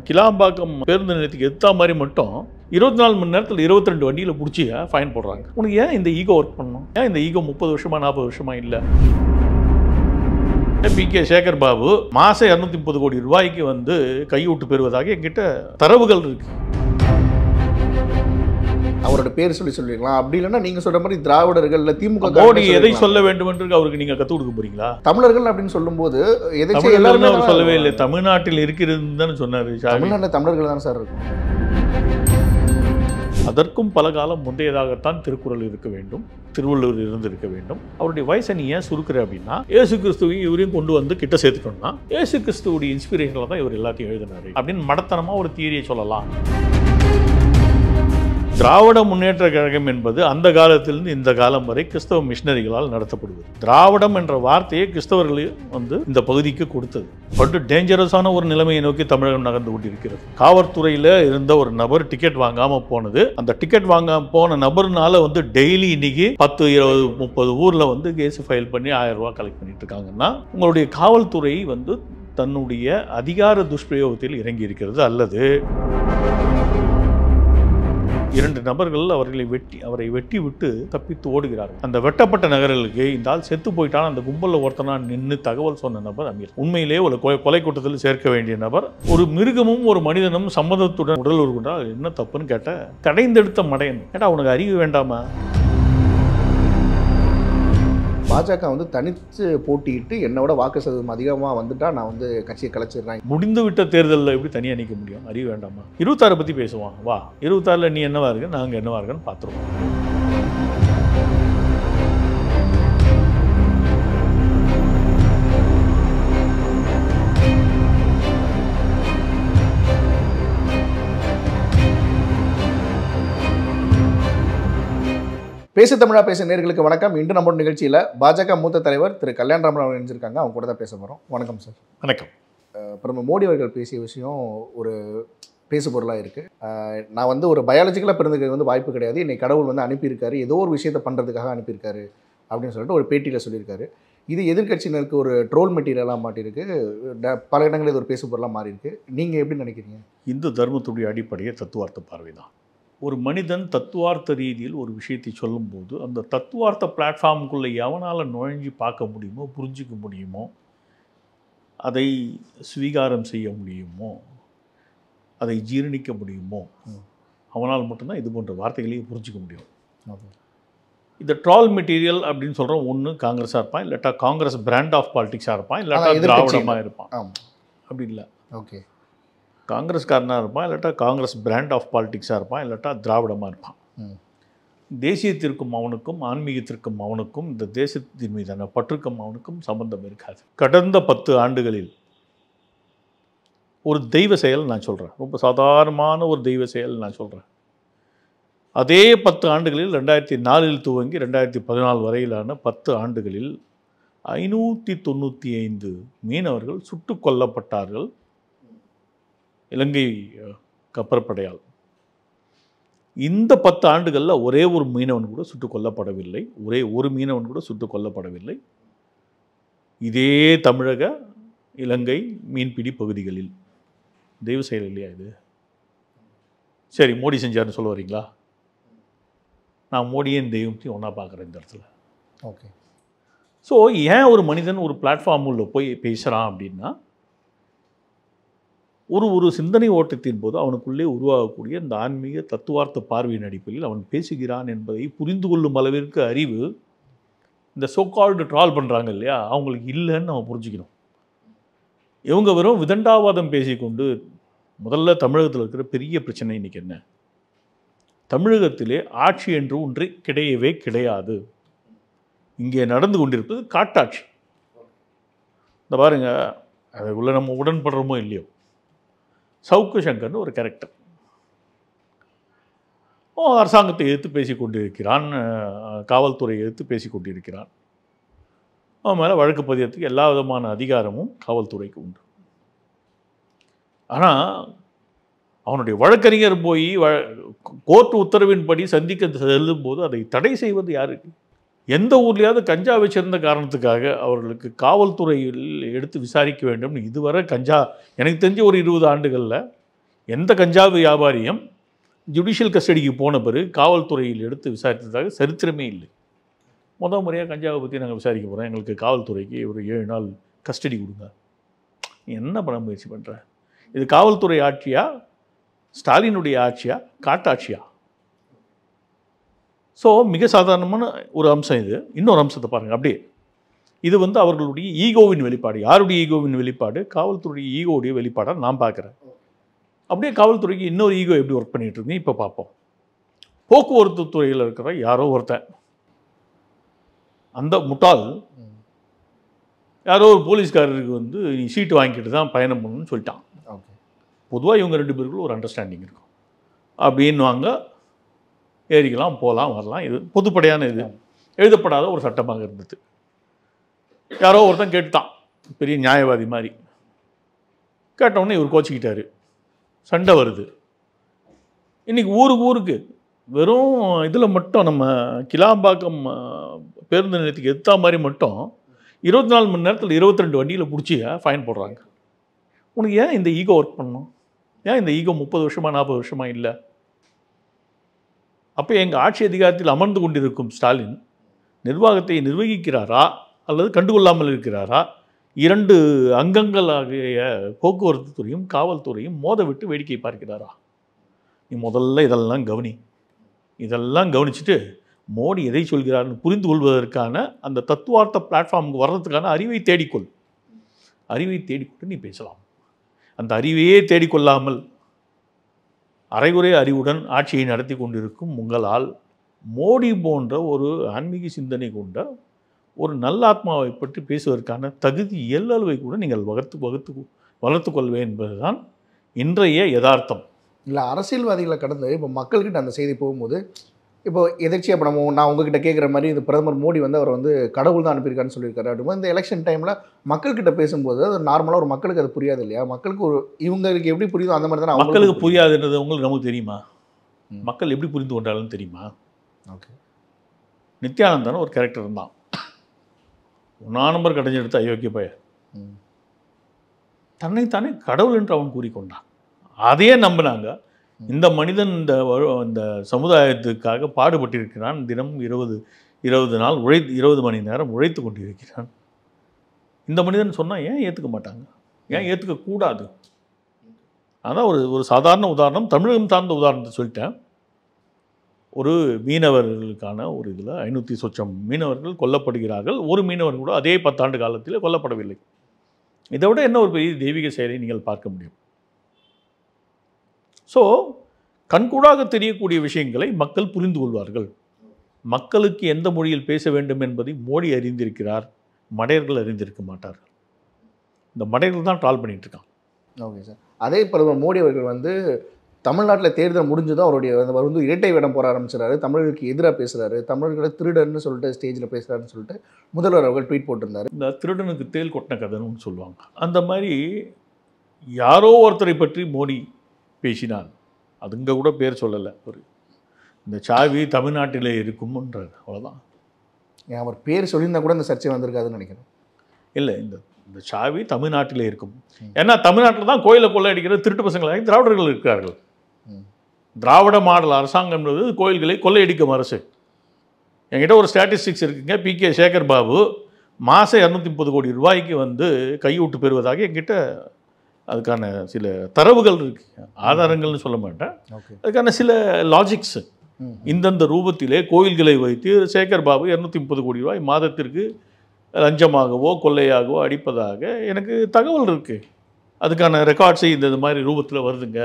கிளாம்பாக்கம் பேருந்து நிலையத்துக்கு எத்தா மாதிரி மட்டும் 24 மணி நேரத்தில் 22 வண்டியில் பிடிச்சி ஃபைன் போடுறாங்க. உனக்கு ஏன் இந்த ஈகோ ஒர்க் பண்ணணும்? ஏன் இந்த ஈகோ 30 வருஷமா 40 வருஷமா இல்லை? பி.கே. சேகர் பாபு மாதம் 230 கோடி ரூபாய்க்கு கையூட்டு பெறுவதாக என்கிட்ட தரவுகள் இருக்கு. அவரோட பேர் சொல்லிருக்கலாம். அப்படி இல்லைன்னா நீங்க சொல்ற மாதிரி திராவிடர்கள் இல்ல திமுக மோடி எதை சொல்ல வேண்டும் என்று அவருக்கு நீங்க கத்து கொடுக்க போறீங்களா? தமிழர்கள் அப்படின்னு சொல்லும்போது எல்லாருமே அவர் சொல்லவே இல்லை. தமிழ்நாட்டில் இருக்கிறது சொன்னாரு. தமிழ்நாட்டில் தமிழர்கள் தான் சார் இருக்கும். அதற்கும் பல காலம் முந்தையதாகத்தான் திருக்குறள் இருக்க வேண்டும், திருவள்ளுவர் இருந்திருக்க வேண்டும். அவருடைய வயசை நீ ஏன் சுருக்கிற அப்படின்னா, ஏசு கிறிஸ்துவையும் இவரையும் கொண்டு கிட்ட சேர்த்துட்டோம்னா ஏசு கிறிஸ்துவோடைய இன்ஸ்பிரேஷனில் தான் இவர் எல்லாத்தையும் எழுதினாரு அப்படின்னு மடத்தனமா ஒரு தியரியை சொல்லலாம். திராவிட முன்னேற்ற கழகம் என்பது அந்த காலத்திலிருந்து இந்த காலம் வரை கிறிஸ்தவ மிஷனரிகளால் நடத்தப்படுவது. திராவிடம் என்ற வார்த்தையை கிறிஸ்தவர்கள் இந்த பகுதிக்கு கொடுத்தது. பட் டேஞ்சரஸான ஒரு நிலைமையை நோக்கி தமிழகம் நகர்ந்து கொண்டிருக்கிறது. காவல்துறையில் இருந்த ஒரு நபர் டிக்கெட் வாங்காம போனது. அந்த டிக்கெட் வாங்காம போன நபர்னால டெய்லி இன்னைக்கு 10, 20, 30 ஊர்ல கேஸ் ஃபைல் பண்ணி 1000 ரூபாய் கலெக்ட் பண்ணிட்டு இருக்காங்கன்னா உங்களுடைய காவல்துறை தன்னுடைய அதிகார துஷ்பிரயோகத்தில் இறங்கி இருக்கிறது. அல்லது 2 நபர்கள் அவரை வெட்டி விட்டு தப்பித்து ஓடுகிறார்கள். அந்த வெட்டப்பட்ட நகர்களுக்கு இந்த ஆள் செத்து போயிட்டான் அந்த கும்பலில் ஒருத்தனா நின்று தகவல் சொன்ன நபர் அமீர். உண்மையிலே ஒரு கொலை கூட்டத்தில் சேர்க்க வேண்டிய நபர். ஒரு மிருகமும் ஒரு மனிதனும் சம்மதத்துடன் உடல் உருகுண்டால் என்ன தப்புன்னு கேட்ட கடைந்தெடுத்த மடையன். கேட்டா உனக்கு அறிவு வேண்டாமா? பாஜக தனித்து போட்டியிட்டு என்னோட வாக்கு சதவீதம் அதிகமாக வந்துட்டா நான் கட்சியை கலைச்சிடுறேன். முடிந்து விட்ட தேர்தலில் எப்படி தனியாக நிற்க முடியும்? அறிவு வேண்டாமா? 26 பற்றி பேசுவான். வா 26 நீ என்னவா இருக்கு, நாங்கள் என்னவா இருக்குன்னு பார்த்துருவோம். பேசு தமிழா பேச நேயர்களுக்கு வணக்கம். இன்று நம்ம நிகழ்ச்சியில் பாஜக மூத்த தலைவர் திரு கல்யாணராமன் அவர்கள் நினைச்சிருக்காங்க. அவங்க கூட தான் பேச போகிறோம். வணக்கம் சார். வணக்கம். பிரதமர் மோடி அவர்கள் பேசிய விஷயம் ஒரு பேசு பொருளாக இருக்குது. நான் ஒரு பயாலஜிக்கலாக பிறந்ததுக்கு வாய்ப்பு கிடையாது, என்னை கடவுள் அனுப்பியிருக்காரு, ஏதோ ஒரு விஷயத்தை பண்ணுறதுக்காக அனுப்பியிருக்காரு அப்படின்னு சொல்லிட்டு ஒரு பேட்டியில் சொல்லியிருக்காரு. இது எதிர்கட்சியினருக்கு ஒரு ட்ரோல் மெட்டீரியலாக மாட்டியிருக்கு. பல இடங்களில் இது ஒரு பேசு பொருளாக மாறி இருக்கு. நீங்கள் எப்படி நினைக்கிறீங்க? இந்து தர்மத்துடைய அடிப்படையே தத்துவார்த்த பார்வை தான். ஒரு மனிதன் தத்துவார்த்த ரீதியில் ஒரு விஷயத்தை சொல்லும்போது அந்த தத்துவார்த்த பிளாட்ஃபார்முக்குள்ளே எவனால் நுழைஞ்சு பார்க்க முடியுமோ, புரிஞ்சிக்க முடியுமோ, அதை ஸ்வீகாரம் செய்ய முடியுமோ, அதை ஜீரணிக்க முடியுமோ, அவனால் மட்டும்தான் இது போன்ற வார்த்தைகளையும் புரிஞ்சிக்க முடியும். இந்த ட்ரால் மெட்டீரியல் அப்படின்னு சொல்கிறோம். ஒன்று காங்கிரஸாக இருப்பான், இல்லாட்டா காங்கிரஸ் பிராண்ட் ஆஃப் பாலிட்டிக்ஸாக இருப்பான், இல்லாட்டா திராவிடமாக இருப்பான். அப்படி இல்லை. ஓகே, காங்கிரஸ்காரனாக இருப்பான், இல்லாட்டா காங்கிரஸ் பிராண்ட் ஆஃப் பாலிட்டிக்ஸாக இருப்பான், இல்லாட்டா திராவிடமாக இருப்பான். தேசியத்திற்கும் அவனுக்கும், ஆன்மீகத்திற்கும் அவனுக்கும், இந்த தேசத்தின் மீதான பற்றுக்கும் அவனுக்கும் சம்பந்தம் இருக்காது. கடந்த 10 ஆண்டுகளில் ஒரு தெய்வ செயல் நான் சொல்கிறேன், ரொம்ப சாதாரணமான ஒரு தெய்வ செயல் நான் சொல்கிறேன். அதே 10 ஆண்டுகளில் 2004 துவங்கி 2014 வரையிலான 10 ஆண்டுகளில் 595 மீனவர்கள் சுட்டுக் கொல்லப்பட்டார்கள் இலங்கை கப்பற்படையால். இந்த 10 ஆண்டுகளில் ஒரே ஒரு மீனவன் கூட சுட்டுக் கொல்லப்படவில்லை. ஒரு மீனவன் கூட சுட்டுக் கொல்லப்படவில்லை. இதே தமிழக இலங்கை மீன்பிடி பகுதிகளில். தெய்வ செயல் இல்லையா இது? சரி, மோடி செஞ்சார்னு சொல்ல வரீங்களா? நான் மோடியின் தெய்வத்தையும் ஒன்றா பார்க்குறேன் இந்த இடத்துல. ஓகே. ஸோ ஏன் ஒரு மனிதன் ஒரு பிளாட்ஃபார்முள்ள போய் பேசுகிறான் அப்படின்னா, ஒரு சிந்தனை ஓட்டத்தின் போது அவனுக்குள்ளே உருவாகக்கூடிய இந்த ஆன்மீக தத்துவார்த்த பார்வையின் அடிப்படையில் அவன் பேசுகிறான் என்பதை புரிந்து கொள்ளும் அளவிற்கு அறிவு இந்த சோகால்டு ட்ரால் பண்ணுறாங்க இல்லையா, அவங்களுக்கு இல்லைன்னு நம்ம புரிஞ்சுக்கணும். இவங்க வெறும் விதண்டாவாதம் பேசிக்கொண்டு, முதல்ல தமிழகத்தில் இருக்கிற பெரிய பிரச்சனை இன்றைக்கி என்ன? தமிழகத்திலே ஆட்சி என்று ஒன்று கிடையவே கிடையாது. இங்கே நடந்து கொண்டிருப்பது காட்டாட்சி. இந்த பாருங்க, அதுக்குள்ளே நம்ம உடன்படுறோமோ இல்லையோ, சவுக்கு சங்கர்னு ஒரு கேரக்டர் அரசாங்கத்தை எதிர்த்து பேசி கொண்டிருக்கிறான், காவல்துறையை எதிர்த்து பேசி கொண்டிருக்கிறான். அவன் மேலே வழக்கு பதியறதுக்கு எல்லா விதமான அதிகாரமும் காவல்துறைக்கு உண்டு. ஆனால் அவனுடைய வழக்கறிஞர் போய் கோர்ட் உத்தரவின்படி சந்திக்க செல்லும் போது அதை தடை செய்வது யாருக்கு? எந்த ஊர்லேயாவது கஞ்சா வச்சிருந்த காரணத்துக்காக அவர்களுக்கு காவல்துறையில் எடுத்து விசாரிக்க வேண்டும். இதுவரை கஞ்சா எனக்கு தெரிஞ்ச ஒரு 20 ஆண்டுகளில் எந்த கஞ்சா வியாபாரியும் ஜுடிஷியல் கஸ்டடிக்கு போன பிறகு காவல்துறையில் எடுத்து விசாரித்ததாக சரித்திரமே இல்லை. முதல் முறையாக கஞ்சாவை பற்றி நாங்கள் விசாரிக்க போகிறோம், எங்களுக்கு காவல்துறைக்கு ஒரு 7 நாள் கஸ்டடி கொடுங்க. என்ன பண்ண முயற்சி பண்ணுற? இது காவல்துறை ஆட்சியா, ஸ்டாலினுடைய ஆட்சியா, காட்டாட்சியா? ஸோ மிக சாதாரணமான ஒரு அம்சம் இது. இன்னொரு அம்சத்தை பாருங்கள். அப்படியே இது வந்து அவர்களுடைய ஈகோவின் வெளிப்பாடு. யாருடைய ஈகோவின் வெளிப்பாடு? காவல்துறை ஈகோவுடைய வெளிப்பாடாக நான் பார்க்குறேன். அப்படியே காவல்துறைக்கு இன்னொரு ஈகோ எப்படி ஒர்க் பண்ணிகிட்டு இருக்கு இப்போ பார்ப்போம். போக்குவரத்து துறையில் இருக்கிற யாரோ ஒருத்தன், அந்த முட்டாள் யாரோ ஒரு போலீஸ்காரருக்கு வந்து நீ சீட்டு வாங்கிட்டு தான் பயணம் பண்ணணும்னு சொல்லிட்டான். பொதுவாக இவங்க 2 பேருக்குள்ள ஒரு அண்டர்ஸ்டாண்டிங் இருக்கும். அப்படின்வாங்க, ஏறிக்கலாம், போகலாம், வரலாம். இது பொதுப்படையான இது, எழுதப்படாத ஒரு சட்டமாக இருந்தது. யாரோ ஒருத்தன் கேட்டுட்டான், பெரிய நியாயவாதி மாதிரி கேட்டவுடனே இவர் கோச்சிக்கிட்டாரு. சண்டை வருது. இன்றைக்கி ஊருக்கு வெறும் இதில் மட்டும் நம்ம கிளாம்பாக்கம் பேருந்து நிலையத்துக்கு எத்தா மாதிரி மட்டும் 24 மணி நேரத்தில் 22 வண்டியில் பிடிச்சி ஃபைன் போடுறாங்க. உனக்கு ஏன் இந்த ஈகோ ஒர்க் பண்ணணும்? ஏன் இந்த ஈகோ 30 வருஷமாக 40 வருஷமாக இல்லை? அப்போ எங்கள் ஆட்சி அதிகாரத்தில் அமர்ந்து கொண்டிருக்கும் ஸ்டாலின் நிர்வாகத்தை நிர்வகிக்கிறாரா அல்லது கண்டுகொள்ளாமல் இருக்கிறாரா? 2 அங்கங்களாகிய போக்குவரத்து துறையும் காவல்துறையும் மோத விட்டு வேடிக்கை பார்க்கிறாரா? நீ முதல்ல இதெல்லாம் கவனி. இதெல்லாம் கவனிச்சுட்டு மோடி எதை சொல்கிறார்னு புரிந்து கொள்வதற்கான அந்த தத்துவார்த்த பிளாட்ஃபார்முக்கு வர்றதுக்கான அறிவை தேடிக்கொள். அறிவை தேடிக்கொண்டு நீ பேசலாம். அந்த அறிவையே தேடிக்கொள்ளாமல் அரைகுறை அறிவுடன் ஆட்சியை நடத்தி கொண்டிருக்கும் உங்களால் மோடி போன்ற ஒரு ஆன்மீக சிந்தனை கொண்ட ஒரு நல்ல ஆத்மாவை பற்றி பேசுவதற்கான தகுதி இயல்பளவை கூட நீங்கள் வளர்த்து கொள்வேன் என்பதுதான் இன்றைய யதார்த்தம். இல்லை, அரசியல்வாதிகளை கடந்து இப்போ மக்கள்கிட்ட அந்த செய்தி போகும்போது, இப்போ எதிர்ச்சியாக இப்போ நான் உங்ககிட்ட கேட்குற மாதிரி இந்த பிரதமர் மோடி வந்து அவர் வந்து கடவுள் தான் அனுப்பியிருக்காருன்னு சொல்லியிருக்காரு. அப்படிங்கும்போது இந்த எலெக்ஷன் டைமில் மக்கள்கிட்ட பேசும்போது அது நார்மலாக ஒரு மக்களுக்கு அது புரியாது இல்லையா? மக்களுக்கு ஒரு இவங்களுக்கு எப்படி புரியுதோ அந்த மாதிரி தானே மக்களுக்கு புரியாதுன்றது உங்களுக்கு நமக்கு தெரியுமா? மக்கள் எப்படி புரிந்து கொண்டாலும் தெரியுமா? ஓகே, நித்யானந்தான ஒரு கேரக்டர் இருந்தான். 1 நம்பர் கடைஞ்செடுத்து அயோக்கிய பையன். தன்னைத்தானே கடவுள் என்று அவன் கூறிக்கொண்டான். அதையே நம்பினாங்க. இந்த மனிதன் இந்த சமுதாயத்துக்காக பாடுபட்டிருக்கிறான். தினம் 20 நாள் 20 மணி நேரம் உழைத்து கொண்டிருக்கிறான். இந்த மனிதன் சொன்னால் ஏன் ஏற்றுக்க மாட்டாங்க? ஏன் ஏற்றுக்கக்கூடாது? அதான் ஒரு சாதாரண உதாரணம், தமிழகம் சார்ந்த உதாரணத்தை சொல்லிட்டேன். ஒரு மீனவர்களுக்கான ஒரு இதில் 500 சொச்சம் மீனவர்கள் கொல்லப்படுகிறார்கள். ஒரு மீனவர் கூட அதே 10 ஆண்டு காலத்தில் கொல்லப்படவில்லை. இதை விட என்ன ஒரு பெரிய தெய்வீக செயலை நீங்கள் பார்க்க முடியும்? ஸோ கண்கூடாக தெரியக்கூடிய விஷயங்களை மக்கள் புரிந்து கொள்வார்கள். மக்களுக்கு எந்த மொழியில் பேச வேண்டும் என்பதை மோடி அறிந்திருக்கிறார், மடையர்கள் அறிந்திருக்க மாட்டார்கள். இந்த மடையர்கள் தான் ட்ரால் பண்ணிட்டு இருக்கான். Okay sir. அதே பிரதமர் மோடி அவர்கள் வந்து தமிழ்நாட்டில் தேர்தல் முடிஞ்சதும் அவர் வந்து இரட்டை வேடம் போட ஆரம்பிச்சிடாரு. தமிழர்களுக்கு எதிராக பேசுகிறாரு, தமிழர்களை திருடன்னு சொல்லிட்டு ஸ்டேஜில் பேசுகிறாருன்னு சொல்லிட்டு முதல்வர் அவர்கள் ட்வீட் போட்டிருந்தார். இந்த திருடனுக்கு தேல் கொட்டின கதைன்னு சொல்லுவாங்க. அந்த மாதிரி யாரோ ஒருத்தரை பற்றி மோடி பேசினான். அதுங்க கூட பேர் சொல்லலை. இந்த சாவி தமிழ்நாட்டிலே இருக்கும்ன்றார், அவ்வளோதான். அவர் பேர் சொல்லியிருந்தா கூட இந்த சர்ச்சை வந்திருக்காதுன்னு நினைக்கிறேன். இல்லை, இந்த சாவி தமிழ்நாட்டிலே இருக்கும். ஏன்னா தமிழ்நாட்டில் தான் கோயிலை கொள்ளையடிக்கிற திருட்டு பசங்களாக திராவிடர்கள் இருக்கிறார்கள். திராவிட மாடல் அரசாங்கம் என்பது கோயில்களை கொள்ளையடிக்கும் அரசு. என்கிட்ட ஒரு ஸ்டாட்டிஸ்டிக்ஸ் இருக்குங்க. PK சேகர் பாபு மாதம் 230 கோடி ரூபாய்க்கு வந்து கையூட்டு பெறுவதாக என்கிட்ட அதுக்கான சில தரவுகள் இருக்கு. ஆதாரங்கள்னு சொல்ல மாட்டேன், அதுக்கான சில லாஜிக்ஸ். இந்தந்த ரூபத்திலே கோயில்களை வைத்து சேகர் பாபு 230 கோடி ரூபாய் மாதத்திற்கு லஞ்சமாகவோ கொள்ளையாகவோ அடிப்பதாக எனக்கு தகவல் இருக்குது. அதுக்கான ரெக்கார்ட்ஸை இந்த மாதிரி ரூபத்தில் வருதுங்க